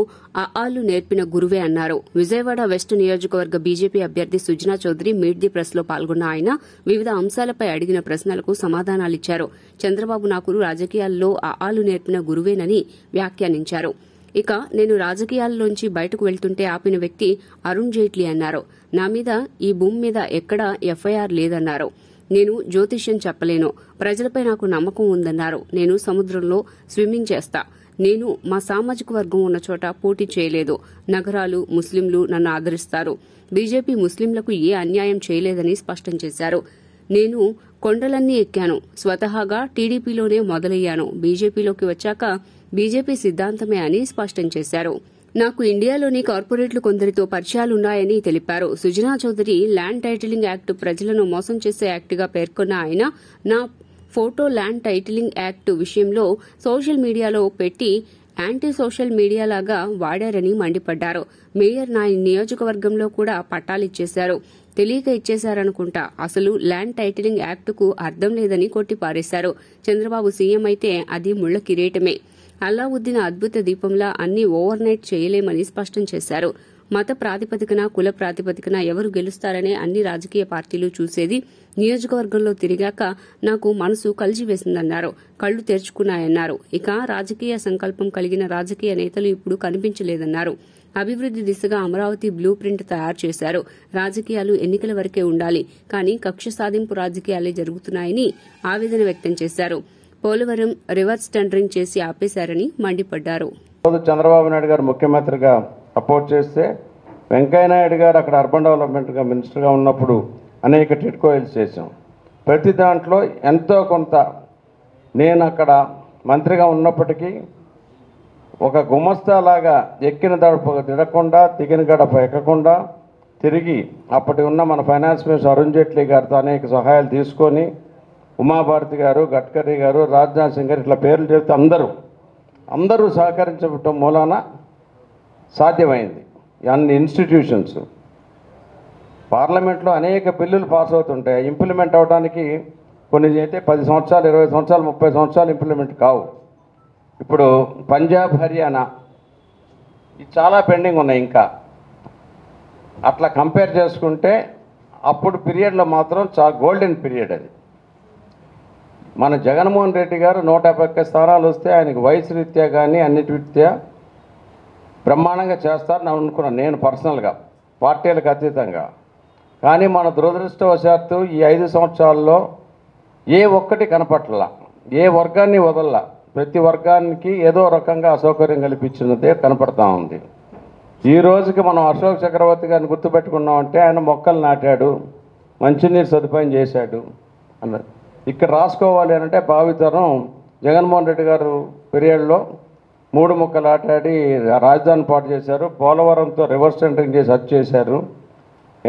ఆలు నేర్పిన గురువే అన్నారు. విజయవాడ వెస్ట్ నియోజకవర్గ బీజేపీ అభ్యర్థి Sujana Chowdary meet the press లో పాల్గొన్న ఆయన వివిధ అంశాలపై అడిగిన ప్రశ్నలకు సమాధానాలిచ్చారు. చంద్రబాబు నాకు రాజకీయాల్లో ఆలు నేర్పిన గురువేనని వ్యాఖ్యానించారు. ఇక నేను రాజకీయాల్లోంచి బయటకు వెళ్తుంటే ఆపిన వ్యక్తి అరుణ్ జైట్లీ అన్నారు. నా మీద ఈ భూమి మీద ఎక్కడా ఎఫ్ఐఆర్ లేదన్నారు. నేను జ్యోతిష్యం చెప్పలేను, ప్రజలపై నాకు నమ్మకం ఉందన్నారు. నేను సముద్రంలో స్విమ్మింగ్ చేస్తా. నేను మా సామాజిక వర్గం ఉన్న చోట పోటీ చేయలేదు. నగరాలు, ముస్లింలు నన్ను ఆదరిస్తారు. బీజేపీ ముస్లింలకు ఏ అన్యాయం చేయలేదని స్పష్టం చేశారు. నేను కొండలన్నీ ఎక్కాను. స్వతహాగా టీడీపీలోనే మొదలయ్యాను. బీజేపీలోకి వచ్చాక బీజేపీ సిద్ధాంతమే అని స్పష్టం చేశారు. నాకు ఇండియాలోని కార్పొరేట్లు కొందరితో పరిచయాలున్నాయని తెలిపారు. Sujana Chowdary land titling act ప్రజలను మోసం చేసే యాక్ట్గా పేర్కొన్న ఆయన నా ఫోటో ల్యాండ్ టైటిలింగ్ యాక్ట్ విషయంలో సోషల్ మీడియాలో పెట్టి యాంటీ సోషల్ మీడియాలాగా వాడారని మండిపడ్డారు. మేయర్ నా నియోజకవర్గంలో కూడా పట్టాలిచ్చేశారు. తెలియక ఇచ్చేశారనుకుంటా. అసలు ల్యాండ్ టైటిలింగ్ యాక్టుకు అర్థం లేదని కొట్టిపారేశారు. చంద్రబాబు సీఎం అయితే అది ముళ్ల కిరీటమే. అల్లావుద్దీన్ అద్భుత దీపంలా అన్ని ఓవర్ నైట్ చేయలేమని స్పష్టం చేశారు. మత ప్రాతిపదికన, కుల ప్రాతిపదికన ఎవరు గెలుస్తారనే అన్ని రాజకీయ పార్టీలు చూసేది. నియోజకవర్గంలో తిరిగాక నాకు మనసు కలిసివేసిందన్నారు. కళ్లు తెరుచుకున్నాయన్నారు. ఇక రాజకీయ సంకల్పం కలిగిన రాజకీయ నేతలు ఇప్పుడు కనిపించలేదన్నారు. అభివృద్ది దిశగా అమరావతి బ్లూ ప్రింట్ తయారు చేశారు. రాజకీయాలు ఎన్నికల వరకే ఉండాలి, కానీ కక్ష సాధింపు రాజకీయాలే జరుగుతున్నాయని ఆవేదన వ్యక్తం చేశారు. పోలవరం రివర్స్ టెండరింగ్ చేసి ఆపేశారని మండిపడ్డారు. చంద్రబాబు నాయుడు గారు ముఖ్యమంత్రిగా అపోర్ట్ చేస్తే వెంకయ్యనాయుడు గారు అక్కడ అర్బన్ డెవలప్మెంట్గా మినిస్టర్గా ఉన్నప్పుడు అనేక టిట్కోయిల్స్ చేశాం. ప్రతి దాంట్లో ఎంతో కొంత నేను అక్కడ మంత్రిగా ఉన్నప్పటికీ ఒక గుమస్తాలాగా ఎక్కిన గడప తిరగకుండా, దిగిన గడప ఎక్కకుండా తిరిగి అప్పటి ఉన్న మన ఫైనాన్స్ మినిస్టర్ అరుణ్ జైట్లీ గారితో అనేక సహాయాలు తీసుకొని, ఉమాభారతి గారు, గడ్కరీ గారు, రాజ్నాథ్ సింగ్ గారు ఇట్లా పేర్లు చెప్తే అందరూ సహకరించడం మూలాన సాధ్యమైంది. అన్ని ఇన్స్టిట్యూషన్స్ పార్లమెంట్లో అనేక బిల్లులు పాస్ అవుతుంటాయి. ఇంప్లిమెంట్ అవడానికి కొన్ని అయితే 10 సంవత్సరాలు, 20 సంవత్సరాలు, 30 సంవత్సరాలు ఇంప్లిమెంట్ కావు. ఇప్పుడు పంజాబ్, హర్యానా ఇది చాలా పెండింగ్ ఉన్నాయి. ఇంకా అట్లా కంపేర్ చేసుకుంటే అప్పుడు పీరియడ్లో మాత్రం గోల్డెన్ పీరియడ్ అది. మన జగన్మోహన్ రెడ్డి గారు 151 స్థానాలు వస్తే ఆయనకు వయసు రీత్యా కానీ అన్నిటి రీత్యా బ్రహ్మాండంగా చేస్తారని అనుకున్నాను నేను పర్సనల్గా, పార్టీలకు అతీతంగా. కానీ మన దురదృష్టవశాత్తు ఈ 5 సంవత్సరాల్లో ఏ ఒక్కటి కనపట్ల, ఏ వర్గాన్ని వదల్లా. ప్రతి వర్గానికి ఏదో రకంగా అసౌకర్యం కల్పించినదే కనపడతా ఉంది. ఈ రోజుకి మనం అశోక్ చక్రవర్తి గారిని గుర్తుపెట్టుకున్నామంటే ఆయన మొక్కలు నాటాడు, మంచినీరు సదుపాయం చేశాడు అన్నారు. ఇక్కడ రాసుకోవాలి అంటే భావితరం జగన్మోహన్ రెడ్డి గారు పీరియడ్లో 3 ముక్కలు ఆటాడి రాజధాని పాటు చేశారు. పోలవరంతో రివర్స్ టెండరింగ్ చేసి హత్య చేశారు.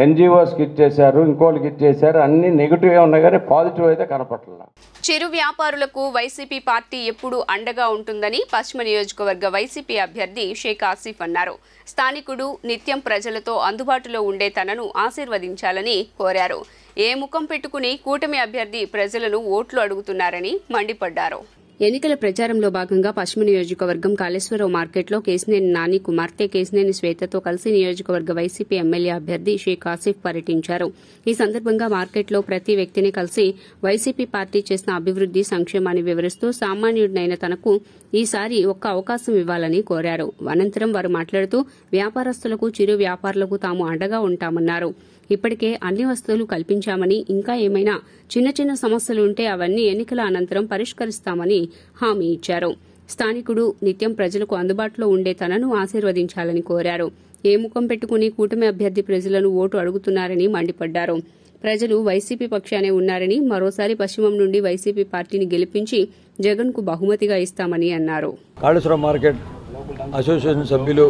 ఎన్జిఓస్కి ఇచ్చేశారు, ఇంకోళ్ళకి ఇచ్చేశారు. అన్ని నెగిటివ్ ఉన్నాయి కానీ పాజిటివ్ అయితే కనపట్ల. చిరు వ్యాపారులకు వైసీపీ పార్టీ ఎప్పుడూ అండగా ఉంటుందని పశ్చిమ నియోజకవర్గ వైసీపీ అభ్యర్థి షేక్ ఆసిఫ్ అన్నారు. స్థానికుడు నిత్యం ప్రజలతో అందుబాటులో ఉండే తనను ఆశీర్వదించాలని కోరారు. ఏ ముఖం పెట్టుకుని కూటమి అభ్యర్థి ప్రజలను ఓట్లు అడుగుతున్నారని మండిపడ్డారు. ఎన్నికల ప్రచారంలో భాగంగా పశ్చిమ నియోజకవర్గం కాళేశ్వరరావు మార్కెట్లో కేశినేని నాని కుమార్తె కేశినేని శ్వేతతో కలిసి నియోజకవర్గ వైసీపీ ఎమ్మెల్యే అభ్యర్థి షేక్ ఆసిఫ్ పర్యటించారు. ఈ సందర్భంగా మార్కెట్లో ప్రతి వ్యక్తిని కలిసి వైసీపీ పార్టీ చేసిన అభివృద్ది సంక్షేమాన్ని వివరిస్తూ సామాన్యుడినైన తనకు ఈసారి ఒక్క అవకాశం ఇవ్వాలని కోరారు. అనంతరం వారు మాట్లాడుతూ వ్యాపారస్తులకు చిరు వ్యాపారులకు తాము అండగా ఉంటామన్నారు. ఇప్పటికే అన్ని వసతులు కల్పించామని ఇంకా ఏమైనా చిన్న చిన్న సమస్యలుంటే అవన్నీ ఎన్నికల అనంతరం పరిష్కరిస్తామని హామీ ఇచ్చారు. స్థానికుడు నిత్యం ప్రజలకు అందుబాటులో ఉండే తనను ఆశీర్వదించాలని కోరారు. ఏ ముఖం పెట్టుకుని కూటమి అభ్యర్థి ప్రజలను ఓటు అడుగుతున్నారని మండిపడ్డారు. ప్రజలు వైసీపీ పక్షానే ఉన్నారని మరోసారి పశ్చిమం నుండి వైసీపీ పార్టీని గెలిపించి జగన్ కు బహుమతిగా ఇస్తామని అన్నారు. కాళేశ్వరం మార్కెట్ అసోసియేషన్ సభ్యులు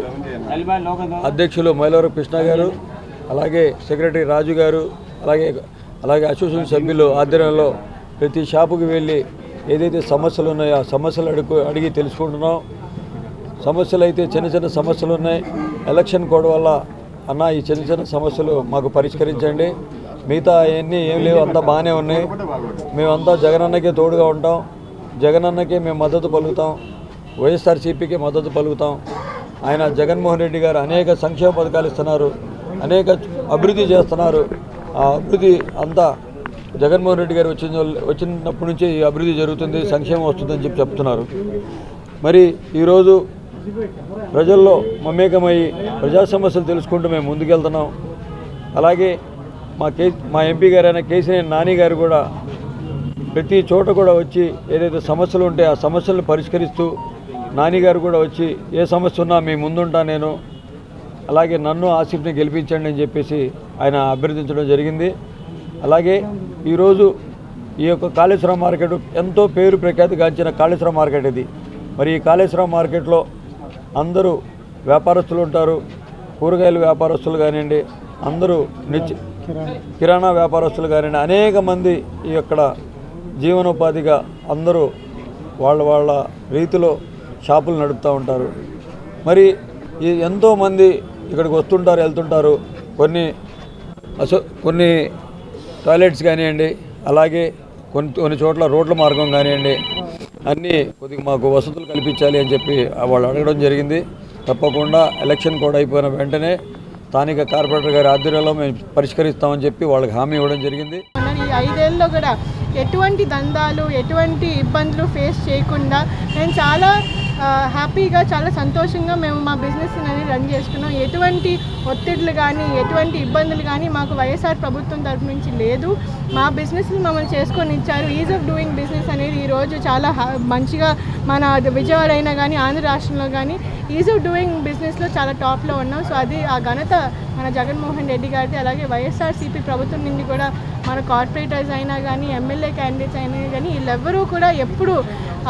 అధ్యక్షులు మైలవరం కృష్ణ గారు, అలాగే సెక్రటరీ రాజు గారు, అలాగే అసోసియేషన్ సభ్యులు ఆధ్వర్యంలో ప్రతి షాపుకి వెళ్ళి ఏదైతే సమస్యలు ఉన్నాయో ఆ సమస్యలు అడిగి తెలుసుకుంటున్నాం. సమస్యలు అయితే చిన్న చిన్న సమస్యలు ఉన్నాయి. ఎలక్షన్ కోడ్ వల్ల అన్న ఈ చిన్న చిన్న సమస్యలు మాకు పరిష్కరించండి, మిగతా అవన్నీ ఏం లేవు, అంతా బాగానే ఉన్నాయి, మేమంతా జగనన్నకే తోడుగా ఉంటాం, జగనన్నకే మేము మద్దతు పలుకుతాం, వైఎస్ఆర్సీపీకి మద్దతు పలుకుతాం. ఆయన జగన్మోహన్ రెడ్డి గారు అనేక సంక్షేమ పథకాలు ఇస్తున్నారు, అనేక అభివృద్ధి చేస్తున్నారు. ఆ అభివృద్ధి అంతా జగన్మోహన్ రెడ్డి గారు వచ్చినప్పటి నుంచి ఈ అభివృద్ధి జరుగుతుంది, సంక్షేమం వస్తుందని చెప్తున్నారు. మరి ఈరోజు ప్రజల్లో మమేకమై ప్రజా సమస్యలు తెలుసుకుంటూ మేము ముందుకెళ్తున్నాం. అలాగే మా ఎంపీ గారైన కేశినేని నాని గారు కూడా ప్రతి చోట కూడా వచ్చి ఏదైతే సమస్యలు ఉంటే ఆ సమస్యలను పరిష్కరిస్తూ నాని గారు కూడా వచ్చి ఏ సమస్య ఉన్నా మీ ముందుంటా నేను, అలాగే నన్ను ఆసిఫ్ని గెలిపించండి అని చెప్పేసి ఆయన అభ్యర్థించడం జరిగింది. అలాగే ఈరోజు ఈ యొక్క కాళేశ్వరం మార్కెట్ ఎంతో పేరు ప్రఖ్యాతిగాంచిన కాళేశ్వరం మార్కెట్ ఇది. మరి ఈ కాళేశ్వరం మార్కెట్లో అందరూ వ్యాపారస్తులు ఉంటారు, కూరగాయల వ్యాపారస్తులు కానివ్వండి, అందరూ కిరాణా వ్యాపారస్తులు కానివ్వండి, అనేక మంది ఇక్కడ జీవనోపాధిగా అందరూ వాళ్ళ రీతిలో షాపులు నడుపుతూ ఉంటారు. మరి ఎంతోమంది ఇక్కడికి వస్తుంటారు, వెళ్తుంటారు. కొన్ని టాయిలెట్స్ కానివ్వండి, అలాగే కొన్ని చోట్ల రోడ్ల మార్గం కానివ్వండి, అన్నీ కొద్దిగా మాకు వసతులు కల్పించాలి అని చెప్పి వాళ్ళు అడగడం జరిగింది. తప్పకుండా ఎలక్షన్ కోడ్ అయిపోయిన వెంటనే స్థానిక కార్పొరేటర్ గారి ఆధ్వర్యంలో మేము పరిష్కరిస్తామని చెప్పి వాళ్ళకి హామీ ఇవ్వడం జరిగింది. ఈ 5 ఏళ్ళలో కూడా ఎటువంటి దందాలు, ఎటువంటి ఇబ్బందులు ఫేస్ చేయకుండా నేను చాలా హ్యాపీగా, చాలా సంతోషంగా మేము మా బిజినెస్ అనేది రన్ చేసుకున్నాం. ఎటువంటి ఒత్తిడులు కానీ, ఎటువంటి ఇబ్బందులు కానీ మాకు వైఎస్ఆర్ ప్రభుత్వం తరఫు నుంచి లేదు. మా బిజినెస్ని మమ్మల్ని చేసుకొని ఇచ్చారు. ఈజ్ ఆఫ్ డూయింగ్ బిజినెస్ అనేది ఈరోజు చాలా మంచిగా మన విజయవాడ అయినా కానీ, ఆంధ్ర రాష్ట్రంలో కానీ ఈజ్ ఆఫ్ డూయింగ్ బిజినెస్లో చాలా టాప్లో ఉన్నాం. సో అది ఆ ఘనత మన జగన్మోహన్ రెడ్డి గారిది. అలాగే వైఎస్ఆర్సీపీ ప్రభుత్వం నుండి కూడా మన కార్పొరేటర్స్ అయినా కానీ, ఎమ్మెల్యే క్యాండిడేట్స్ అయినా కానీ వీళ్ళెవ్వరూ కూడా ఎప్పుడూ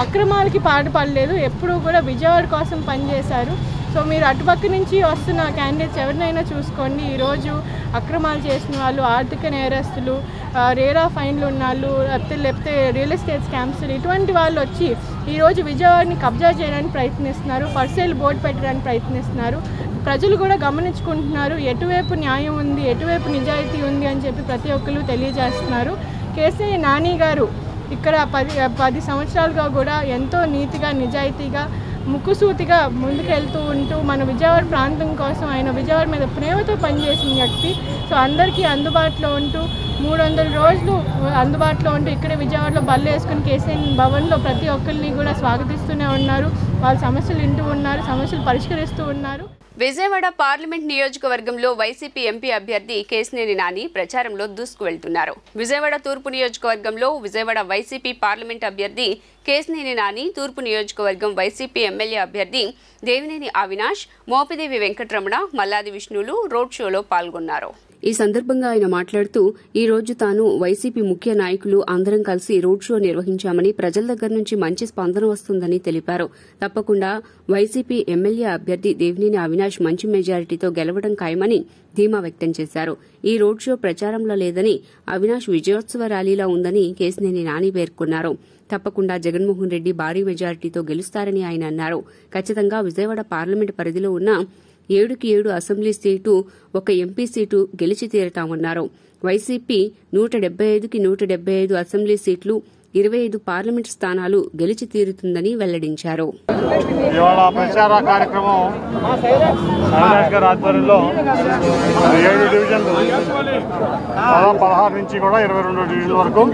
అక్రమాలకి పాటుపడలేదు, ఎప్పుడూ కూడా విజయవాడ కోసం పనిచేశారు. సో మీరు అటుపక్క నుంచి వస్తున్న క్యాండిడేట్స్ ఎవరినైనా చూసుకోండి. ఈరోజు అక్రమాలు చేసిన వాళ్ళు, ఆర్థిక నేరస్తులు, రేరా ఫైన్లు ఉన్న వాళ్ళు, లేకపోతే రియల్ ఎస్టేట్ స్కామ్స్లు, ఇటువంటి వాళ్ళు వచ్చి ఈరోజు విజయవాడని కబ్జా చేయడానికి ప్రయత్నిస్తున్నారు, పర్సేల్ బోర్డు పెట్టడానికి ప్రయత్నిస్తున్నారు. ప్రజలు కూడా గమనించుకుంటున్నారు ఎటువైపు న్యాయం ఉంది, ఎటువైపు నిజాయితీ ఉంది అని చెప్పి ప్రతి ఒక్కరు తెలియజేస్తున్నారు. కేశినేని నాని గారు ఇక్కడ 10 సంవత్సరాలుగా కూడా ఎంతో నీతిగా, నిజాయితీగా, ముక్కుసూతిగా ముందుకెళ్తూ ఉంటూ మన విజయవాడ ప్రాంతం కోసం ఆయన విజయవాడ మీద ప్రేమతో పనిచేసిన వ్యక్తి. సో అందరికీ అందుబాటులో ఉంటూ 300 రోజులు అందుబాటులో ఉంటూ ఇక్కడే విజయవాడలో బళ్ళు వేసుకుని కేశినేని భవన్లో ప్రతి ఒక్కరిని కూడా స్వాగతిస్తూనే ఉన్నారు. వాళ్ళ సమస్యలు వింటూ ఉన్నారు, సమస్యలు పరిష్కరిస్తూ ఉన్నారు. విజయవాడ పార్లమెంట్ నియోజకవర్గంలో వైసీపీ ఎంపీ అభ్యర్థి కేశినేని నాని ప్రచారంలో దూసుకువెళ్తున్నారు. విజయవాడ తూర్పు నియోజకవర్గంలో విజయవాడ వైసీపీ పార్లమెంట్ అభ్యర్థి కేశినేని నాని, తూర్పు నియోజకవర్గం వైసీపీ ఎమ్మెల్యే అభ్యర్థి దేవినేని అవినాష్, మోపిదేవి వెంకటరమణ, మల్లాది విష్ణులు రోడ్ షోలో పాల్గొన్నారు. ఈ సందర్భంగా ఆయన మాట్లాడుతూ ఈ రోజు తాను వైసీపీ ముఖ్య నాయకులు అందరం కలిసి రోడ్ షో నిర్వహించామని ప్రజల దగ్గర నుంచి మంచి స్పందన వస్తుందని తెలిపారు. తప్పకుండా వైసీపీ ఎమ్మెల్యే అభ్యర్థి దేవినేని అవినాష్ మంచి మెజారిటీతో గెలవడం ఖాయమని ధీమా వ్యక్తం చేశారు. ఈ రోడ్ షో ప్రచారంలో లేదని అవినాష్ విజయోత్సవ ర్యాలీలా ఉందని కేశినేని నాని పేర్కొన్నారు. తప్పకుండా జగన్మోహన్ రెడ్డి భారీ మెజారిటీతో గెలుస్తారని ఆయన అన్నారు. ఖచ్చితంగా విజయవాడ పార్లమెంటు పరిధిలో ఉన్న 7కి 7 అసెంబ్లీ సీటు, 1 ఎంపీ సీటు గెలిచి తీరతామన్నారు. వైసీపీ 175కి 175 అసెంబ్లీ సీట్లు, 25 పార్లమెంటు స్థానాలు గెలిచి తీరుతుందని వెల్లడించారు. ఇవాళ ప్రచార కార్యక్రమం అవినాష్ గారి ఆధ్వర్యంలో 7 డివిజన్లు 16 నుంచి కూడా 22 డివిజన్ల వరకు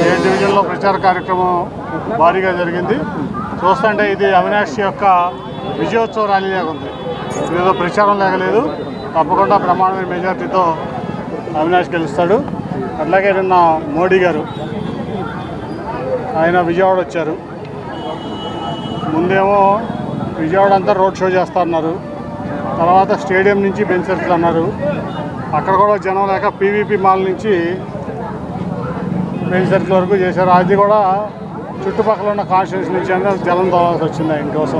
7 డివిజన్లో ప్రచార కార్యక్రమం భారీగా జరిగింది. చూస్తుంటే ఇది అవినాష్ యొక్క విజయోత్సవ ర్యాలీ లాగా ఉంది. ఏదో ప్రచారం లేగలేదు. తప్పకుండా బ్రహ్మాండమైన మెజార్టీతో అవినాష్ గెలుస్తాడు. అట్లాగే నిన్న మోడీ గారు ఆయన విజయవాడ వచ్చారు. ముందేమో విజయవాడ అంతా రోడ్ షో చేస్తున్నారు. తర్వాత స్టేడియం నుంచి బెంచ్ సర్కిల్ అన్నారు. అక్కడ కూడా జనం లేక పీవీపీ మాల్ నుంచి బెంచ్ సర్కిల్ వరకు చేశారు. అది కూడా చుట్టుపక్కల ఉన్న కాన్స్టిట్యూన్సీ నుంచి జనం తోలాల్సి వచ్చింది. ఆయన కోసం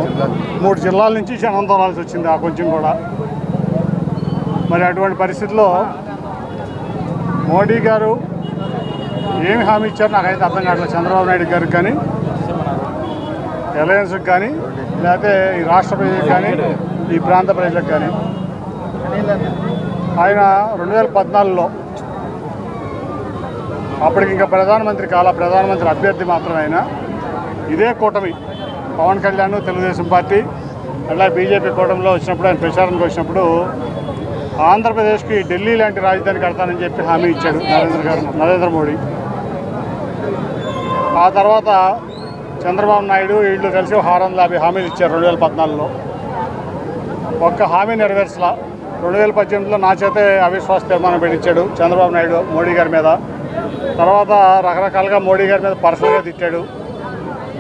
3 జిల్లాల నుంచి జనం తోలాల్సి వచ్చింది ఆ కొంచెం కూడా. మరి అటువంటి పరిస్థితుల్లో మోడీ గారు ఏమి హామీ ఇచ్చారు నాకైతే అర్థం కావట్లేదు. చంద్రబాబు నాయుడు గారికి కానీ, అలయన్స్కి కానీ, లేకపోతే ఈ రాష్ట్ర ప్రజలకు కానీ, ఈ ప్రాంత ప్రజలకు కానీ. ఆయన 2014లో అప్పటికి ఇంకా ప్రధానమంత్రి ప్రధానమంత్రి అభ్యర్థి మాత్రమే ఆయన. ఇదే కూటమి పవన్ కళ్యాణ్, తెలుగుదేశం పార్టీ, అలా బీజేపీ కూటమిలో వచ్చినప్పుడు ఆయన ప్రచారానికి వచ్చినప్పుడు ఆంధ్రప్రదేశ్కి ఢిల్లీ లాంటి రాజధాని కడతానని చెప్పి హామీ ఇచ్చాడు నరేంద్ర మోడీ. ఆ తర్వాత చంద్రబాబు నాయుడు వీళ్ళు కలిసి 650 హామీలు ఇచ్చారు 2014లో. ఒక్క హామీ నెరవేర్చలా. 2018లో నా చేతే అవిశ్వాస తీర్మానం పెట్టించాడు చంద్రబాబు నాయుడు మోడీ గారి మీద. తర్వాత రకరకాలుగా మోడీ గారి మీద పర్సనల్గా తిట్టాడు.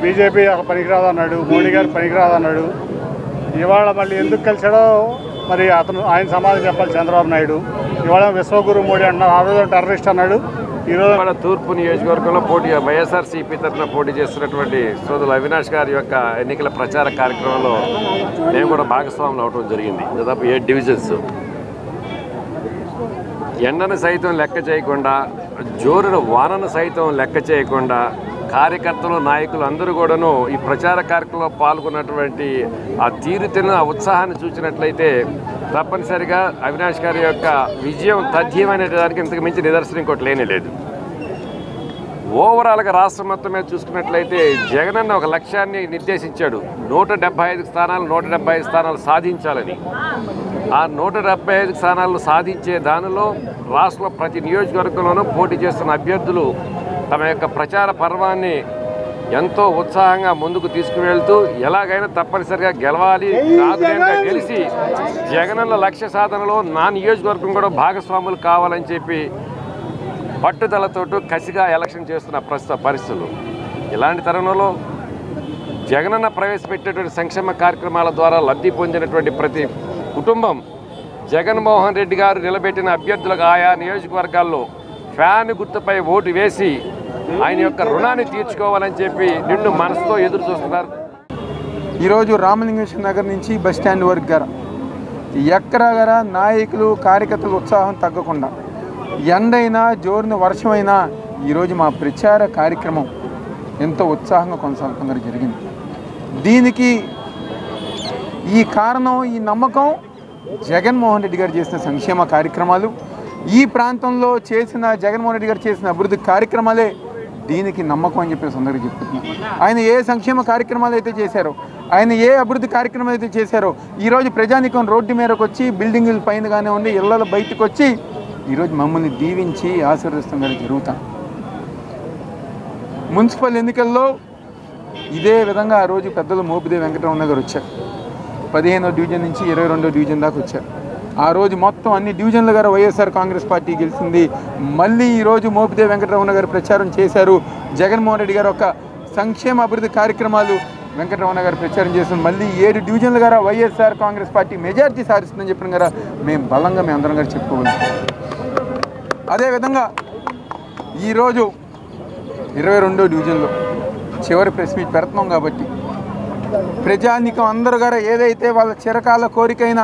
బీజేపీ అసలు పనికిరాదు అన్నాడు, మోడీ గారు పనికిరాదు అన్నాడు. ఇవాళ మళ్ళీ ఎందుకు కలిశాడో మరి ఆయన సమాధానం చెప్పాలి చంద్రబాబు నాయుడు. ఇవాళ విశ్వగురు మోడీ అన్నారు, ఆ రోజు టెర్రరిస్ట్ అన్నాడు. ఈరోజు తూర్పు నియోజకవర్గంలో వైఎస్ఆర్సీపీ తరఫున పోటీ చేస్తున్నటువంటి సోదరులు అవినాష్ గారి యొక్క ఎన్నికల ప్రచార కార్యక్రమంలో మేము కూడా భాగస్వాములు అవడం జరిగింది. దాదాపు 7 డివిజన్స్. ఎండను సైతం లెక్క చేయకుండా, జోరున వానను సైతం లెక్క చేయకుండా కార్యకర్తలు, నాయకులు అందరూ కూడాను ఈ ప్రచార కార్యక్రమంలో పాల్గొన్నటువంటి ఆ తీరుతెన్ను, ఆ ఉత్సాహాన్ని చూసినట్లయితే తప్పనిసరిగా అవినాష్ గారి యొక్క విజయం తథ్యమనే దానికి ఇంతకు మించి నిదర్శనం ఇంకోటి లేనే లేదు. ఓవరాల్గా రాష్ట్రం మొత్తం మీద చూసుకున్నట్లయితే జగనన్న ఒక లక్ష్యాన్ని నిర్దేశించాడు. 175 స్థానాలు 175 స్థానాలు సాధించాలని. ఆ 175 స్థానాలను సాధించే దానిలో రాష్ట్రంలో ప్రతి నియోజకవర్గంలోనూ పోటీ చేస్తున్న అభ్యర్థులు తమ యొక్క ప్రచార పర్వాన్ని ఎంతో ఉత్సాహంగా ముందుకు తీసుకువెళ్తూ ఎలాగైనా తప్పనిసరిగా గెలవాలి, రాజకీయంగా గెలిచి జగనన్న లక్ష్య సాధనలో నా నియోజకవర్గం కూడా భాగస్వాములు కావాలని చెప్పి పట్టుదలతోటి కసిగా ఎలక్షన్ చేస్తున్న ప్రస్తుత పరిస్థితులు. ఇలాంటి తరుణంలో జగనన్న ప్రవేశపెట్టేటువంటి సంక్షేమ కార్యక్రమాల ద్వారా లబ్ధి పొందినటువంటి ప్రతి కుటుంబం జగన్మోహన్ రెడ్డి గారు నిలబెట్టిన అభ్యర్థులకు ఆయా నియోజకవర్గాల్లో ఫ్యాన్ గుర్తుపై ఓటు వేసి ఆయన యొక్క రుణాన్ని తీర్చుకోవాలని చెప్పి నిండు మనసుతో ఎదురు చూస్తున్నారు. ఈరోజు రామలింగేశ్వర నగర్ నుంచి బస్ స్టాండ్ వరకు గారా ఎక్కడగర నాయకులు, కార్యకర్తలు ఉత్సాహం తగ్గకుండా ఎండైనా జోరున వర్షమైనా ఈరోజు మా ప్రచార కార్యక్రమం ఎంతో ఉత్సాహంగా కొనసాగుతున్నది జరిగింది. దీనికి ఈ కారణం, ఈ నమ్మకం జగన్మోహన్ రెడ్డి గారు చేసిన సంక్షేమ కార్యక్రమాలు, ఈ ప్రాంతంలో చేసిన జగన్మోహన్ రెడ్డి గారు చేసిన అభివృద్ధి కార్యక్రమాలే దీనికి నమ్మకం అని చెప్పేసి అందరికీ చెప్తున్నాను. ఆయన ఏ సంక్షేమ కార్యక్రమాలు అయితే చేశారో, ఆయన ఏ అభివృద్ధి కార్యక్రమాలు అయితే చేశారో ఈరోజు ప్రజానికం రోడ్డు మీదకి వచ్చి బిల్డింగుల పైన కానివ్వండి, ఇళ్ల బయటకు వచ్చి ఈరోజు మమ్మల్ని దీవించి ఆశీర్వదిస్తుందని జరుగుతాం. మున్సిపల్ ఎన్నికల్లో ఇదే విధంగా ఆ రోజు పెద్దలు మోపిదేవి వెంకటరమణ గారు వచ్చారు. 15వ డివిజన్ నుంచి 22వ డివిజన్ దాకా వచ్చారు. ఆ రోజు మొత్తం అన్ని డివిజన్ల గారు వైఎస్ఆర్ కాంగ్రెస్ పార్టీ గెలిచింది. మళ్ళీ ఈరోజు మోపిదేవి వెంకటరమణ గారు ప్రచారం చేశారు. జగన్మోహన్ రెడ్డి గారు ఒక సంక్షేమ అభివృద్ధి కార్యక్రమాలు వెంకటరమణ గారు ప్రచారం చేసిన మళ్ళీ 7 డివిజన్ల గారా వైఎస్ఆర్ కాంగ్రెస్ పార్టీ మెజారిటీ సాధిస్తుందని చెప్పిన గారా మేము బలంగా మేము అందరం గారు చెప్పుకోగలం. అదేవిధంగా ఈరోజు 22వ డివిజన్లో చివరి ప్రెస్ మీట్ పెడుతున్నాం కాబట్టి ప్రజానీకం అందరూ గారు ఏదైతే వాళ్ళ చిరకాల కోరికైన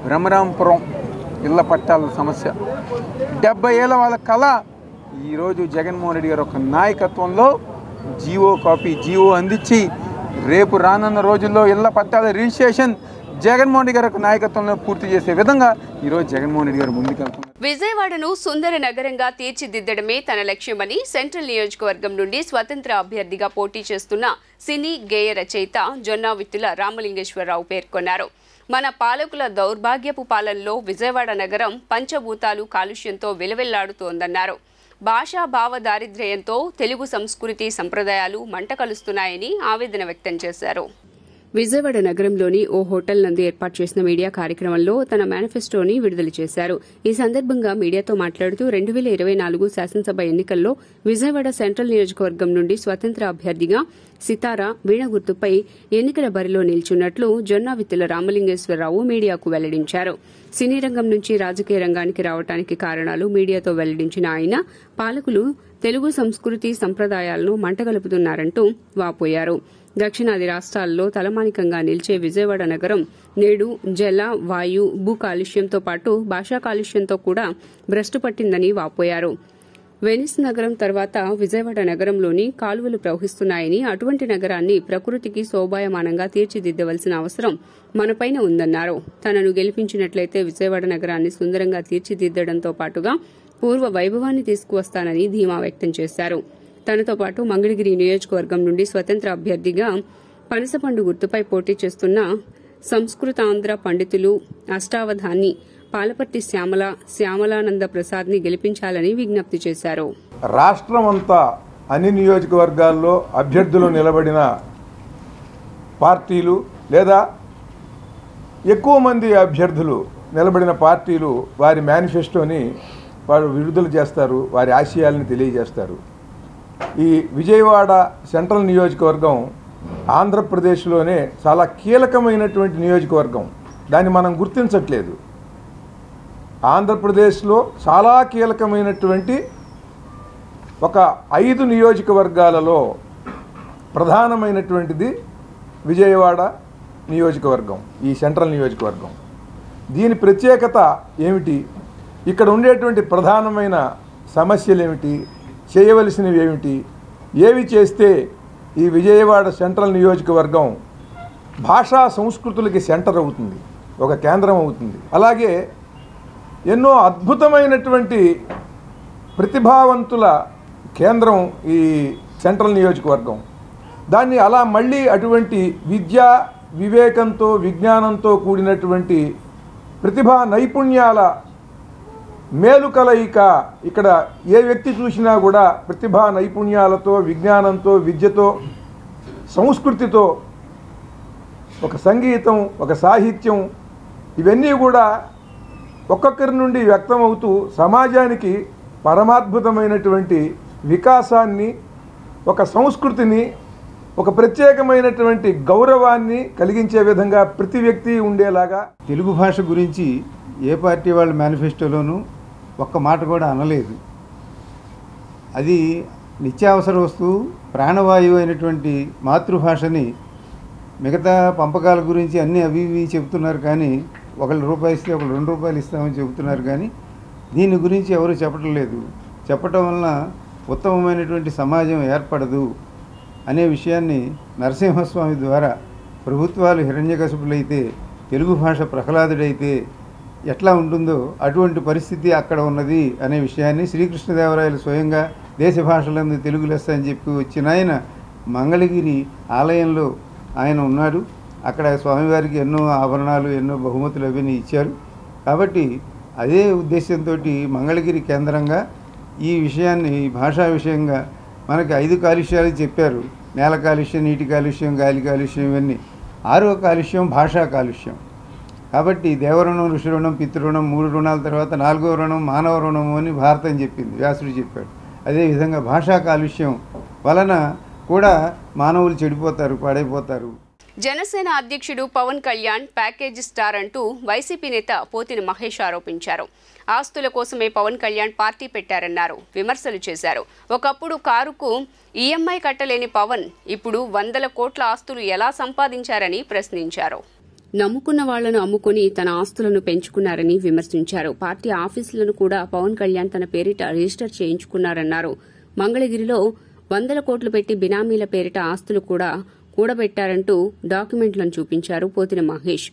బ్రహ్మరాంపురం ఇళ్ల పట్టాల సమస్య 70 ఏళ్ళ వాళ్ళ కళ ఈరోజు జగన్మోహన్ రెడ్డి గారు ఒక నాయకత్వంలో జీవో అందించి రేపు రానున్న రోజుల్లో ఇళ్ల పట్టాల రిజిస్ట్రేషన్ జగన్మోహన్ రెడ్డి గారి యొక్క నాయకత్వంలో పూర్తి చేసే విధంగా ఈరోజు జగన్మోహన్ రెడ్డి గారు ముందుకెళ్తున్నారు. విజయవాడను సుందర నగరంగా తీర్చిదిద్దడమే తన లక్ష్యమని సెంట్రల్ నియోజకవర్గం నుండి స్వతంత్ర అభ్యర్థిగా పోటీ చేస్తున్న సినీ గేయ రచయిత జొన్నావిత్తుల రామలింగేశ్వరరావు పేర్కొన్నారు. మన పాలకుల దౌర్భాగ్యపు పాలనలో విజయవాడ నగరం పంచభూతాలు కాలుష్యంతో విలవిల్లాడుతోందన్నారు. భాషా భావ దారిద్ర్యంతో తెలుగు సంస్కృతి సంప్రదాయాలు మంట కలుస్తున్నాయని ఆవేదన వ్యక్తం చేశారు. విజయవాడ నగరంలోని ఓ హోటల్ నందు ఏర్పాటు చేసిన మీడియా కార్యక్రమంలో తన మేనిఫెస్టోని విడుదల చేశారు. ఈ సందర్భంగా మీడియాతో మాట్లాడుతూ 2024 శాసనసభ ఎన్నికల్లో విజయవాడ సెంట్రల్ నియోజకవర్గం నుండి స్వతంత్ర అభ్యర్థిగా సితారా వీణ గుర్తుపై ఎన్నికల బరిలో నిల్చున్నట్లు జొన్నావిత్తుల రామలింగేశ్వరరావు మీడియాకు వెల్లడించారు. సినీ రంగం నుంచి రాజకీయ రంగానికి రావడానికి కారణాలు మీడియాతో వెల్లడించిన ఆయన పాలకులు తెలుగు సంస్కృతి సంప్రదాయాలను మంటగలుపుతున్నారంటూ వాపోయారు. దక్షిణాది రాష్ట్రాల్లో తలమానికంగా నిలిచే విజయవాడ నగరం నేడు జల, వాయు, భూ కాలుష్యంతో పాటు భాషా కాలుష్యంతో కూడా భ్రష్టు పట్టిందని వాపోయారు. వెనిస్ నగరం తర్వాత విజయవాడ నగరంలోని కాలువలు ప్రవహిస్తున్నాయని, అటువంటి నగరాన్ని ప్రకృతికి శోభాయమానంగా తీర్చిదిద్దవలసిన అవసరం మనపైన ఉందన్నారు. తనను గెలిపించినట్లయితే విజయవాడ నగరాన్ని సుందరంగా తీర్చిదిద్దడంతో పాటుగా పూర్వ వైభవాన్ని తీసుకువస్తానని ధీమా వ్యక్తం చేశారు. తనతో పాటు మంగళగిరి నియోజకవర్గం నుండి స్వతంత్ర అభ్యర్థిగా పనసపండు గుర్తుపై పోటీ చేస్తున్న సంస్కృతాంధ్ర పండితులు అష్టావధాని పాలపర్తి శ్యామలానంద ప్రసాద్ ని గెలిపించాలని విజ్ఞప్తి చేశారు. రాష్ట్రం అంతా అన్ని నియోజకవర్గాల్లో అభ్యర్థులు నిలబడిన పార్టీలు లేదా ఎక్కువ మంది అభ్యర్థులు నిలబడిన పార్టీలు వారి మేనిఫెస్టోని వారు విడుదల చేస్తారు, వారి ఆశయాలను తెలియజేస్తారు. ఈ విజయవాడ సెంట్రల్ నియోజకవర్గం ఆంధ్రప్రదేశ్లోనే చాలా కీలకమైనటువంటి నియోజకవర్గం. దాన్ని మనం గుర్తించట్లేదు. ఆంధ్రప్రదేశ్లో చాలా కీలకమైనటువంటి ఒక 5 నియోజకవర్గాలలో ప్రధానమైనటువంటిది విజయవాడ నియోజకవర్గం, ఈ సెంట్రల్ నియోజకవర్గం. దీని ప్రత్యేకత ఏమిటి, ఇక్కడ ఉండేటువంటి ప్రధానమైన సమస్యలు ఏమిటి, చేయవలసినవి ఏమిటి, ఏవి చేస్తే ఈ విజయవాడ సెంట్రల్ నియోజకవర్గం భాషా సంస్కృతులకి సెంటర్ అవుతుంది, ఒక కేంద్రం అవుతుంది. అలాగే ఎన్నో అద్భుతమైనటువంటి ప్రతిభావంతుల కేంద్రం ఈ సెంట్రల్ నియోజకవర్గం. దాన్ని అలా మళ్ళీ అటువంటి విద్యా వివేకంతో విజ్ఞానంతో కూడినటువంటి ప్రతిభా నైపుణ్యాల మేలుకలయిక. ఇక్కడ ఏ వ్యక్తి చూసినా కూడా ప్రతిభా నైపుణ్యాలతో విజ్ఞానంతో విద్యతో సంస్కృతితో ఒక సంగీతం ఒక సాహిత్యం ఇవన్నీ కూడా ఒక్కొక్కరి నుండి వ్యక్తమవుతూ సమాజానికి పరమాద్భుతమైనటువంటి వికాసాన్ని, ఒక సంస్కృతిని, ఒక ప్రత్యేకమైనటువంటి గౌరవాన్ని కలిగించే విధంగా ప్రతి వ్యక్తి ఉండేలాగా. తెలుగు భాష గురించి ఏ పార్టీ వాళ్ళ మేనిఫెస్టోలోనూ ఒక్క మాట కూడా అనలేదు. అది నిత్యావసర వస్తువు, ప్రాణవాయువు అయినటువంటి మాతృభాషని మిగతా పంపకాల గురించి అన్నీ అవి ఇవి చెబుతున్నారు. కానీ ఒకళ్ళు రూపాయి ఇస్తే ఒకళ్ళు 2 రూపాయలు ఇస్తామని చెబుతున్నారు. కానీ దీని గురించి ఎవరు చెప్పడం లేదు. చెప్పటం వలన ఉత్తమమైనటువంటి సమాజం ఏర్పడదు అనే విషయాన్ని నరసింహస్వామి ద్వారా ప్రభుత్వాలు హిరణ్యకశిపులైతే తెలుగు భాష ప్రహ్లాదుడైతే ఎట్లా ఉంటుందో అటువంటి పరిస్థితి అక్కడ ఉన్నది అనే విషయాన్ని శ్రీకృష్ణదేవరాయలు స్వయంగా దేశ భాషలందు తెలుగు లెస్స అని చెప్పి వచ్చిన ఆయన మంగళగిరి ఆలయంలో ఆయన ఉన్నాడు. అక్కడ స్వామివారికి ఎన్నో ఆభరణాలు ఎన్నో బహుమతులు అవన్నీ ఇచ్చారు. కాబట్టి అదే ఉద్దేశంతో మంగళగిరి కేంద్రంగా ఈ విషయాన్ని భాషా విషయంగా మనకి 5 కాలుష్యాలు చెప్పారు. నేల కాలుష్యం, నీటి కాలుష్యం, గాలి కాలుష్యం, ఇవన్నీ. 6వ కాలుష్యం భాషా కాలుష్యం. కాబట్టి దేవరుణం, ఋషిరుణం, పితృరుణం, 3 రుణాల తర్వాత 4వ రుణం మానవ రుణము అని భారతం చెప్పింది, వ్యాసుడు చెప్పాడు. అదేవిధంగా భాషా కాలుష్యం వలన కూడా మానవులు చెడిపోతారు, పాడైపోతారు. జనసేన అధ్యక్షుడు పవన్ కళ్యాణ్ ప్యాకేజ్ స్టార్ అంటూ వైసీపీ నేత పోతిన మహేష్ ఆరోపించారు. ఆస్తుల కోసమే పవన్ కళ్యాణ్ పార్టీ పెట్టారన్నారు. విమర్శలు చేశారు. ఒకప్పుడు కారుకు ఈఎంఐ కట్టలేని పవన్ ఇప్పుడు 100 కోట్ల ఆస్తులు ఎలా సంపాదించారని ప్రశ్నించారు. నమ్ముకున్న వాళ్లను అమ్ముకుని తన ఆస్తులను పెంచుకున్నారని విమర్శించారు. పార్టీ ఆఫీసులను కూడా పవన్ కళ్యాణ్ తన పేరిట రిజిస్టర్ చేయించుకున్నారన్నారు. మంగళగిరిలో 100 కోట్లు పెట్టి బినామీల పేరిట ఆస్తులు కూడా కూడబెట్టారంటూ డాక్యుమెంట్లను చూపించారు పోతిన మహేష్.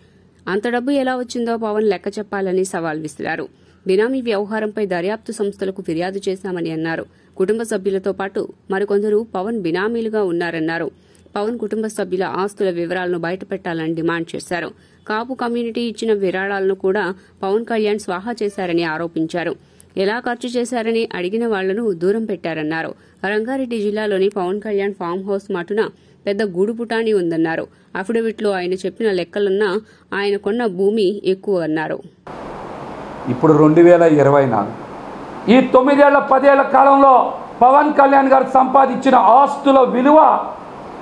అంత డబ్బు ఎలా వచ్చిందో పవన్ లెక్క చెప్పాలని సవాల్ విసిరారు. బినామీ వ్యవహారంపై దర్యాప్తు సంస్థలకు ఫిర్యాదు చేశామని అన్నారు. కుటుంబ సభ్యులతో పాటు మరికొందరు పవన్ బినామీలుగా ఉన్నారన్నారు. పవన్ కుటుంబ సభ్యుల ఆస్తుల వివరాలను బయటపెట్టాలని డిమాండ్ చేశారు. కాపు కమ్యూనిటీ ఇచ్చిన విరాళాలను కూడా పవన్ కళ్యాణ్ స్వాహా చేశారని ఆరోపించారు. ఎలా ఖర్చు చేశారని అడిగిన వాళ్లను దూరం పెట్టారన్నారు. రంగారెడ్డి జిల్లాలోని పవన్ కళ్యాణ్ ఫామ్ హౌస్ మటున పెద్ద గూడుపుటాని ఉందన్నారు. అఫిడవిట్లో ఆయన చెప్పిన లెక్కలన్నా ఆయన కొన్న భూమి ఎక్కువ అన్నారు. ఇప్పుడు 2024 ఈ 9 ఏళ్ల 10 ఏళ్ల కాలంలో పవన్ కళ్యాణ్ గారు సంపాదించిన ఆస్తుల విలువ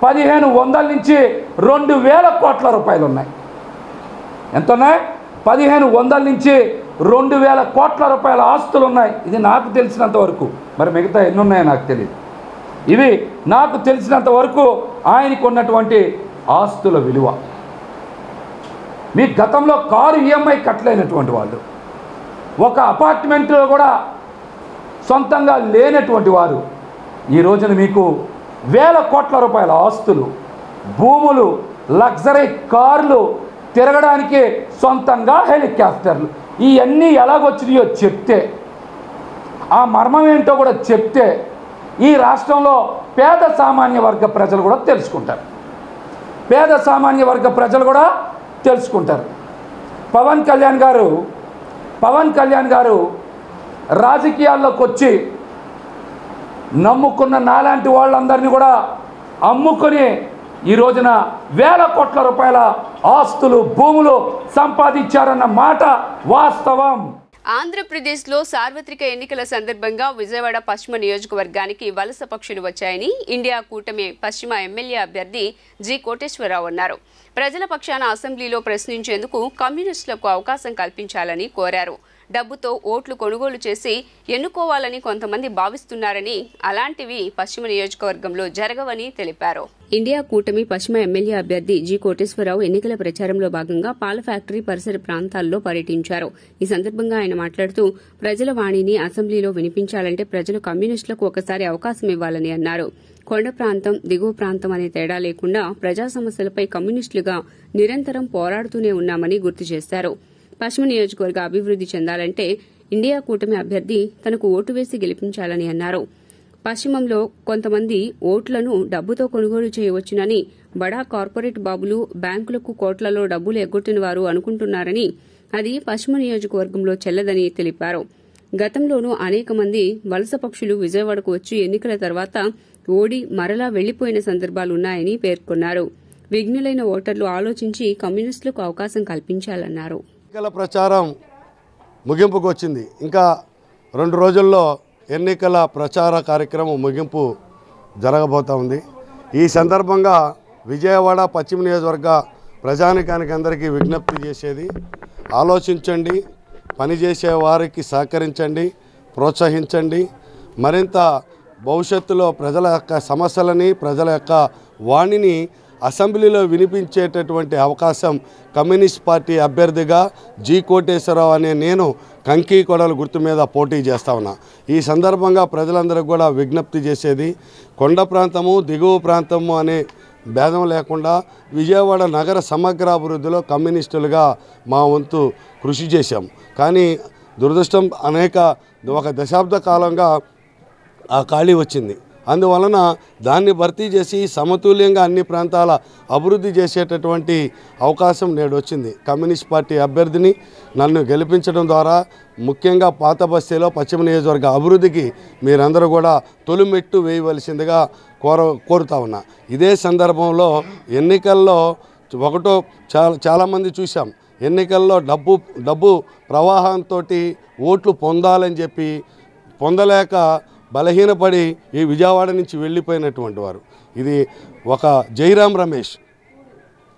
1500 నుంచి 2000 కోట్ల రూపాయలు ఉన్నాయి. ఎంత ఉన్నాయి? 1500 నుంచి 2000 కోట్ల రూపాయల ఆస్తులు ఉన్నాయి. ఇది నాకు తెలిసినంత వరకు. మరి మిగతా ఎన్ని ఉన్నాయో నాకు తెలియదు. ఇవి నాకు తెలిసినంత వరకు ఆయనకు ఉన్నటువంటి ఆస్తుల విలువ. మీ గతంలో కారు ఈఎంఐ కట్టలేనటువంటి వాళ్ళు, ఒక అపార్ట్మెంట్లో కూడా సొంతంగా లేనటువంటి వారు ఈ రోజున మీకు 1000 కోట్ల రూపాయల ఆస్తులు, భూములు, లగ్జరీ కార్లు, తిరగడానికి సొంతంగా హెలికాప్టర్లు, ఇవన్నీ ఎలాగొచ్చినాయో చెప్తే, ఆ మర్మం ఏంటో కూడా చెప్తే ఈ రాష్ట్రంలో పేద సామాన్య వర్గ ప్రజలు కూడా తెలుసుకుంటారు. పేద సామాన్య వర్గ ప్రజలు కూడా తెలుసుకుంటారు. పవన్ కళ్యాణ్ గారు రాజకీయాల్లోకి వచ్చి నమ్ముకున్న నాలాంటి వాళ్ళందరినీ కూడా అమ్ముకొని ఈ రోజున 1000 కోట్ల రూపాయల ఆస్తులు, భూములు సంపాదించారన్న మాట వాస్తవం. ఆంధ్రప్రదేశ్లో సార్వత్రిక ఎన్నికల సందర్భంగా విజయవాడ పశ్చిమ నియోజకవర్గానికి వలస పక్షులు వచ్చాయని ఇండియా కూటమి పశ్చిమ ఎమ్మెల్యే అభ్యర్థి జి కోటేశ్వరరావు అన్నారు. ప్రజల పక్షాన అసెంబ్లీలో ప్రశ్నించేందుకు కమ్యూనిస్టులకు అవకాశం కల్పించాలని కోరారు. డబ్బుతో ఓట్లు కొనుగోలు చేసి ఎన్నుకోవాలని కొంతమంది భావిస్తున్నారని, అలాంటివి పశ్చిమ నియోజకవర్గంలో జరగవని తెలిపారు. ఇండియా కూటమి పశ్చిమ ఎమ్మెల్యే అభ్యర్థి జి కోటేశ్వరరావు ఎన్నికల ప్రచారంలో భాగంగా పాల ఫ్యాక్టరీ పరిసర ప్రాంతాల్లో పర్యటించారు. ఈ సందర్భంగా ఆయన మాట్లాడుతూ ప్రజల వాణిని అసెంబ్లీలో వినిపించాలంటే ప్రజలు కమ్యూనిస్టులకు ఒకసారి అవకాశం ఇవ్వాలని అన్నారు. కొండ ప్రాంతం, దిగువ ప్రాంతం అనే తేడా లేకుండా ప్రజా సమస్యలపై కమ్యూనిస్టులుగా నిరంతరం పోరాడుతూనే ఉన్నామని గుర్తు చేశారు. పశ్చిమ నియోజకవర్గ అభివృద్ది చెందాలంటే ఇండియా కూటమి అభ్యర్థి తనకు ఓటు వేసి గెలిపించాలని అన్నారు. పశ్చిమంలో కొంతమంది ఓట్లను డబ్బుతో కొనుగోలు చేయవచ్చునని బడా కార్పొరేట్ బాబులు బ్యాంకులకు కోట్లలో డబ్బులు ఎగ్గొట్టిన వారు అనుకుంటున్నారని, అది పశ్చిమ నియోజకవర్గంలో చెల్లదని తెలిపారు. గతంలోనూ అనేక మంది వలస పక్షులు విజయవాడకు వచ్చి ఎన్నికల తర్వాత ఓడి మరలా వెళ్లిపోయిన సందర్భాలున్నాయని పేర్కొన్నారు. విఘ్నులైన ఓటర్లు ఆలోచించి కమ్యూనిస్టులకు అవకాశం కల్పించాలన్నారు. ఎన్నికల ప్రచారం ముగింపుకు వచ్చింది. ఇంకా 2 రోజుల్లో ఎన్నికల ప్రచార కార్యక్రమం ముగింపు జరగబోతూ ఉంది. ఈ సందర్భంగా విజయవాడ పశ్చిమ నియోజకవర్గ ప్రజానికానికి అందరికీ విజ్ఞప్తి చేసేది, ఆలోచించండి, పనిచేసే వారికి సహకరించండి, ప్రోత్సహించండి. మరింత భవిష్యత్తులో ప్రజల యొక్క సమస్యలని, ప్రజల యొక్క వాణిని అసెంబ్లీలో వినిపించేటటువంటి అవకాశం కమ్యూనిస్ట్ పార్టీ అభ్యర్థిగా జి కోటేశ్వరరావు అనే నేను కంకి కొడల గుర్తు మీద పోటీ చేస్తా ఉన్నా. ఈ సందర్భంగా ప్రజలందరికీ కూడా విజ్ఞప్తి చేసేది, కొండ ప్రాంతము, దిగువ ప్రాంతము అనే భేదం లేకుండా విజయవాడ నగర సమగ్రాభివృద్ధిలో కమ్యూనిస్టులుగా మా వంతు కృషి చేశాం. కానీ దురదృష్టం ఒక దశాబ్ద కాలంగా ఆ ఖాళీ వచ్చింది. అందువలన దాన్ని భర్తీ చేసి సమతుల్యంగా అన్ని ప్రాంతాల అభివృద్ధి చేసేటటువంటి అవకాశం నేడు వచ్చింది. కమ్యూనిస్ట్ పార్టీ అభ్యర్థిని నన్ను గెలిపించడం ద్వారా ముఖ్యంగా పాత బస్తీలో పశ్చిమ నియోజకవర్గ అభివృద్ధికి మీరందరూ కూడా తొలిమెట్టు వేయవలసిందిగా కోరుతా ఉన్నా. ఇదే సందర్భంలో ఎన్నికల్లో చాలామంది చూసాం, ఎన్నికల్లో డబ్బు ప్రవాహంతో ఓట్లు పొందాలని చెప్పి పొందలేక బలహీనపడి ఈ విజయవాడ నుంచి వెళ్ళిపోయినటువంటి వారు. ఇది ఒక జైరాం రమేష్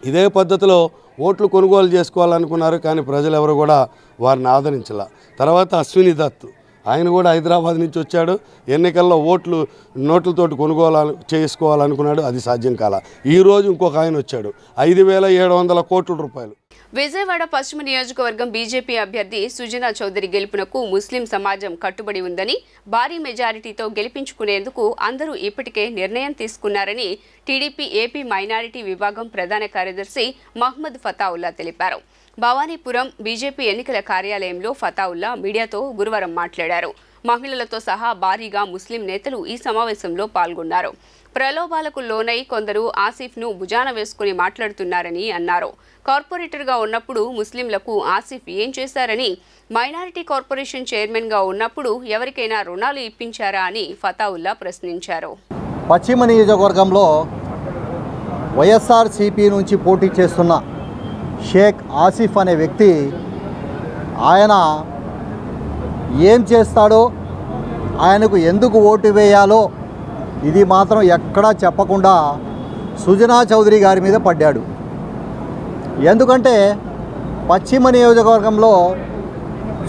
ఇదే పద్ధతిలో ఓట్లు కొనుగోలు చేసుకోవాలనుకున్నారు, కానీ ప్రజలు ఎవరు కూడా వారిని ఆదరించాల. తర్వాత అశ్విని దత్ ఆయన కూడా హైదరాబాద్ నుంచి వచ్చాడు, ఎన్నికల్లో నోట్లతోటి కొనుగోలు చేసుకోవాలనుకున్నాడు, అది సాధ్యం కాల. ఈరోజు ఇంకొక ఆయన వచ్చాడు, 5,700 కోట్ల రూపాయలు. విజయవాడ పశ్చిమ నియోజకవర్గం బీజేపీ అభ్యర్థి సుజనా చౌదరి గెలుపునకు ముస్లిం సమాజం కట్టుబడి ఉందని, భారీ మెజారిటీతో గెలిపించుకునేందుకు అందరూ ఇప్పటికే నిర్ణయం తీసుకున్నారని టీడీపీ ఏపీ మైనారిటీ విభాగం ప్రధాన కార్యదర్శి మహ్మద్ ఫతావుల్లా తెలిపారు. భవానీపురం బీజేపీ ఎన్నికల కార్యాలయంలో ఫతావుల్లా మీడియాతో గురువారం మాట్లాడారు. మహిళలతో సహా భారీగా ముస్లిం నేతలు ఈ సమావేశంలో పాల్గొన్నారు. ప్రలోభాలకు లోనై కొందరు ఆసిఫ్ను భుజాన వేసుకుని మాట్లాడుతున్నారని అన్నారు. కార్పొరేటర్గా ఉన్నప్పుడు ముస్లింలకు ఆసిఫ్ ఏం చేశారని, మైనారిటీ కార్పొరేషన్ చైర్మన్గా ఉన్నప్పుడు ఎవరికైనా రుణాలు ఇప్పించారా అని ఫతావుల్లా ప్రశ్నించారు. పశ్చిమ నియోజకవర్గంలో వైఎస్ఆర్సీపీ నుంచి పోటీ చేస్తున్న షేక్ ఆసిఫ్ అనే వ్యక్తి ఆయన ఏం చేస్తాడో, ఆయనకు ఎందుకు ఓటు వేయాలో ఇది మాత్రం ఎక్కడా చెప్పకుండా సుజనా చౌదరి గారి మీద పడ్డాడు. ఎందుకంటే పశ్చిమ నియోజకవర్గంలో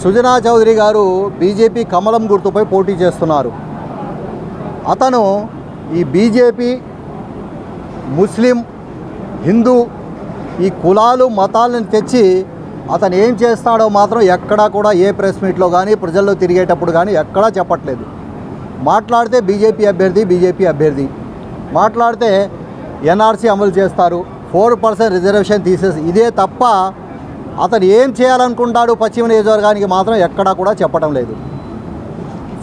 సుజనా చౌదరి గారు బీజేపీ కమలం గుర్తుపై పోటీ చేస్తున్నారు. అతను ఈ బీజేపీ, ముస్లిం, హిందూ ఈ కులాలు మతాలను తెచ్చి అతను ఏం చేస్తాడో మాత్రం ఎక్కడా కూడా ఏ ప్రెస్ మీట్లో కానీ ప్రజల్లో తిరిగేటప్పుడు కానీ ఎక్కడా చెప్పట్లేదు. మాట్లాడితే బీజేపీ అభ్యర్థి మాట్లాడితే ఎన్ఆర్సీ అమలు చేస్తారు, 4% రిజర్వేషన్ తీసేసి, ఇదే తప్ప అతను ఏం చేయాలనుకుంటాడు పశ్చిమ నియోజకవర్గానికి మాత్రం ఎక్కడా కూడా చెప్పడం లేదు.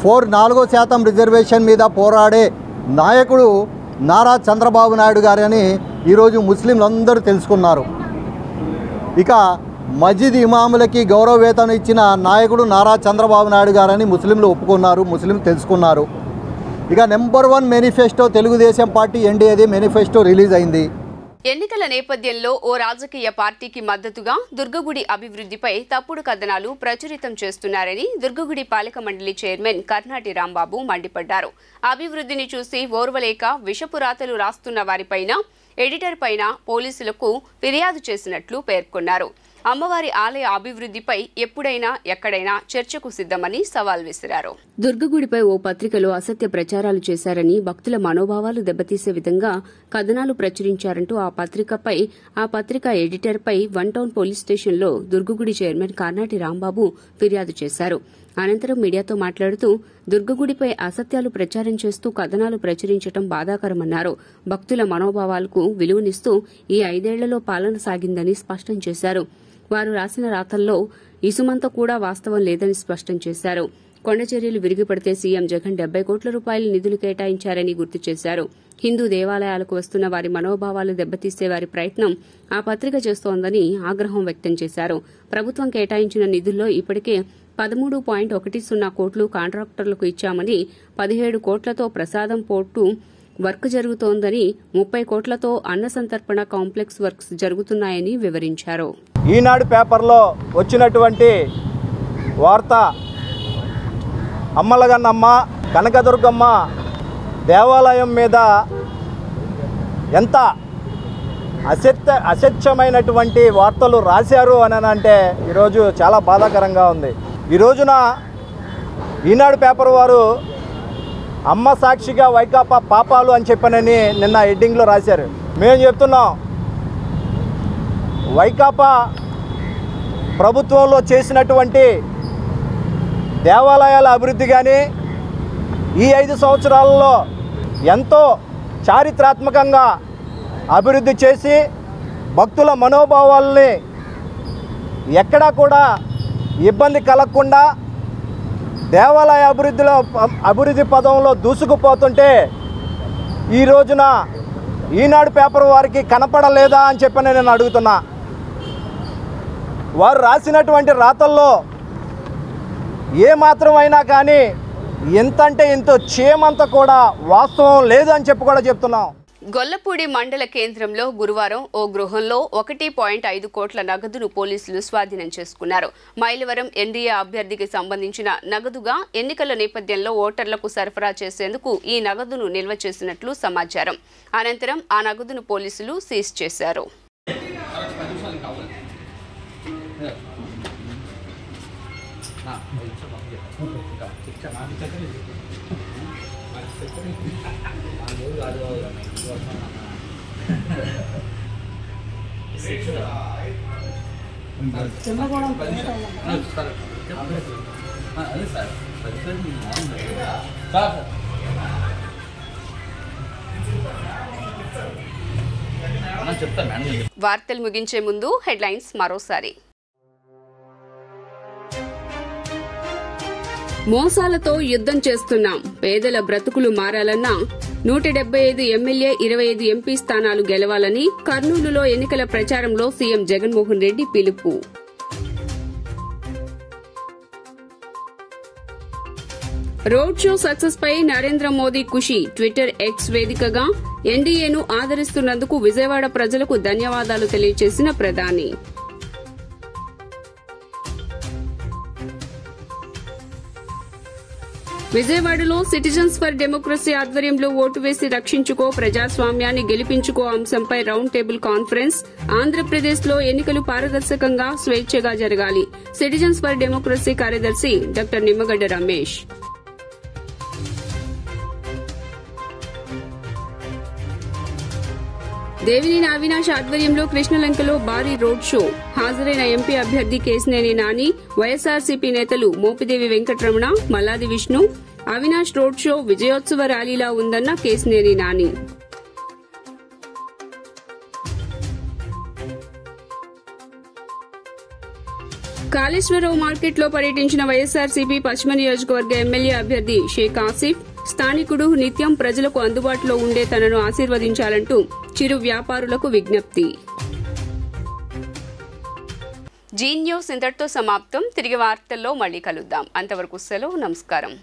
4% రిజర్వేషన్ మీద పోరాడే నాయకుడు నారా చంద్రబాబు నాయుడు గారని ఈరోజు ముస్లింలందరూ తెలుసుకున్నారు. ఇక మస్జిద్ ఇమాములకి గౌరవ వేతనం ఇచ్చిన నాయకుడు నారా చంద్రబాబు నాయుడు గారని ముస్లింలు ఒప్పుకున్నారు, ముస్లింలు తెలుసుకున్నారు. ఇక నెంబర్ 1 మేనిఫెస్టో తెలుగుదేశం పార్టీ ఎన్డీఏది మేనిఫెస్టో రిలీజ్ అయింది. ఎన్నికల నేపథ్యంలో ఓ రాజకీయ పార్టీకి మద్దతుగా దుర్గగుడి అభివృద్ధిపై తప్పుడు కథనాలు ప్రచురితం చేస్తున్నారని దుర్గగుడి పాలక మండలి చైర్మన్ కర్నాటి రాంబాబు మండిపడ్డారు. అభివృద్ధిని చూసి ఓర్వలేక విషపురాతలు రాస్తున్న వారిపైన, ఎడిటర్ పైన పోలీసులకు ఫిర్యాదు చేసినట్లు పేర్కొన్నారు. అమ్మవారి ఆలయ అభివృద్ధిపై ఎప్పుడైనా ఎక్కడైనా చర్చకు సిద్ధమని సవాల్ విసిరారు. దుర్గగుడిపై ఓ పత్రికలో అసత్య ప్రచారాలు చేశారని, భక్తుల మనోభావాలు దెబ్బతీసే విధంగా కథనాలు ప్రచురించారంటూ ఆ పత్రిక ఎడిటర్పై 1 టౌన్ పోలీస్ స్టేషన్లో దుర్గగుడి చైర్మన్ కర్నాటి రాంబాబు ఫిర్యాదు చేశారు. అనంతరం మీడియాతో మాట్లాడుతూ దుర్గగుడిపై అసత్యాలు ప్రచారం చేస్తూ కథనాలు ప్రచురించడం బాధాకరమన్నారు. భక్తుల మనోభావాలకు విలువనిస్తూ ఈ 5 ఏళ్లలో పాలన సాగిందని స్పష్టం చేశారు. వారు రాసిన రాతల్లో ఇసుమంత కూడా వాస్తవం లేదని స్పష్టం చేశారు. కొండచర్యలు విరిగిపడితే సీఎం జగన్ 70 కోట్ల రూపాయల నిధులు కేటాయించారని గుర్తు చేశారు. హిందూ దేవాలయాలకు వస్తున్న వారి మనోభావాలు దెబ్బతీసే వారి ప్రయత్నం ఆ పత్రిక చేస్తోందని ఆగ్రహం వ్యక్తం చేశారు. ప్రభుత్వం కేటాయించిన నిధుల్లో ఇప్పటికే 13.10 కోట్లు కాంట్రాక్టర్లకు ఇచ్చామని, 17 కోట్లతో ప్రసాదం పోర్టు వర్క్ జరుగుతోందని, 30 కోట్లతో అన్న సంతర్పణ కాంప్లెక్స్ వర్క్స్ జరుగుతున్నాయని వివరించారు. ఈనాడు పేపర్లో వచ్చినటువంటి వార్త అమ్మలగన్నమ్మ, కనకదుర్గమ్మ దేవాలయం మీద ఎంత అసత్యమైనటువంటి వార్తలు రాశారు అని అంటే ఈరోజు చాలా బాధాకరంగా ఉంది. ఈ రోజున ఈనాడు పేపర్ వారు అమ్మ సాక్షిగా వైకాపా పాపాలు అని చెప్పనని నిన్న హెడ్డింగ్లో రాశారు. మేము చెప్తున్నాం, వైకాపా ప్రభుత్వంలో చేసినటువంటి దేవాలయాల అభివృద్ధి కానీ ఈ 5 సంవత్సరాలలో ఎంతో చారిత్రాత్మకంగా అభివృద్ధి చేసి భక్తుల మనోభావాల్ని ఎక్కడా కూడా ఇబ్బంది కలగకుండా దేవాలయ అభివృద్ధి పదంలో దూసుకుపోతుంటే ఈ రోజున ఈనాడు పేపర్ వారికి కనపడలేదా అని చెప్పని నేను అడుగుతున్నా. వారు రాసినటువంటి రాతల్లో ఏ మాత్రమైనా కానీ ఇంతంటే ఇంత చేమంత కూడా వాస్తవం లేదు అని చెప్పి కూడా చెప్తున్నాం. గొల్లపూడి మండల కేంద్రంలో గురువారం ఓ గృహంలో 1.5 కోట్ల నగదును పోలీసులు స్వాధీనం చేసుకున్నారు. మైలవరం ఎన్డీఏ అభ్యర్థికి సంబంధించిన నగదుగా ఎన్నికల నేపథ్యంలో ఓటర్లకు సరఫరా చేసేందుకు ఈ నగదును నిల్వ చేసినట్లు సమాచారం. అనంతరం ఆ నగదును పోలీసులు సీజ్ చేశారు. వార్తలు ముగించే ముందు హెడ్లైన్స్ మరోసారి. మోసాలతో యుద్ధం చేస్తున్నాం, పేదల బ్రతుకులు మారాలన్నా 175 ఎమ్మెల్యే 25 ఎంపీ స్థానాలు గెలవాలని కర్నూలులో ఎన్నికల ప్రచారంలో సీఎం జగన్మోహన్ రెడ్డి పిలుపు. రోడ్ షో సక్సెస్ పై నరేంద్ర మోదీ ఖుషి. ట్విట్టర్ ఎక్స్ వేదికగా ఎన్డీఏను ఆదరిస్తున్నందుకు విజయవాడ ప్రజలకు ధన్యవాదాలు తెలియజేసిన ప్రధాని. విజయవాడలో సిటిజన్స్ ఫర్ డెమోక్రసీ ఆధ్వర్యంలో ఓటు వేసి రక్షించుకో, ప్రజాస్వామ్యాన్ని గెలిపించుకో అంశంపై రౌండ్ టేబుల్ కాన్ఫరెన్స్. ఆంధ్రప్రదేశ్లో ఎన్నికలు పారదర్శకంగా స్వేచ్ఛగా జరగాలి. సిటిజన్స్ ఫర్ డెమోక్రసీ కార్యదర్శి డాక్టర్ నిమ్మగడ్డ రమేష్. దేవినేని అవినాష్ ఆధ్వర్యంలో కృష్ణలంకలో భారీ రోడ్ షో. హాజరైన ఎంపీ అభ్యర్థి కేశినేని నాని, వైఎస్ఆర్సీపీ నేతలు మోపిదేవి వెంకటరమణ, మల్లాది విష్ణు. అవినాష్ రోడ్ షో విజయోత్సవ ర్యాలీలా ఉందన్న కేశినేని నాని. కాళేశ్వరరావు మార్కెట్లో పర్యటించిన వైఎస్ఆర్సీపీ పశ్చిమ నియోజకవర్గ ఎమ్మెల్యే అభ్యర్థి షేక్ ఆసిఫ్. స్థానికుడు నిత్యం ప్రజలకు అందుబాటులో ఉండే తనను ఆశీర్వదించాలంటూ చిరు వ్యాపారులకు విజ్ఞప్తి. జీ న్యూస్ ఇంతటితో సమాప్తం. తిరిగి వార్తల్లో మళ్లీ కలుద్దాం. అంతవరకు సెలవు. నమస్కారం.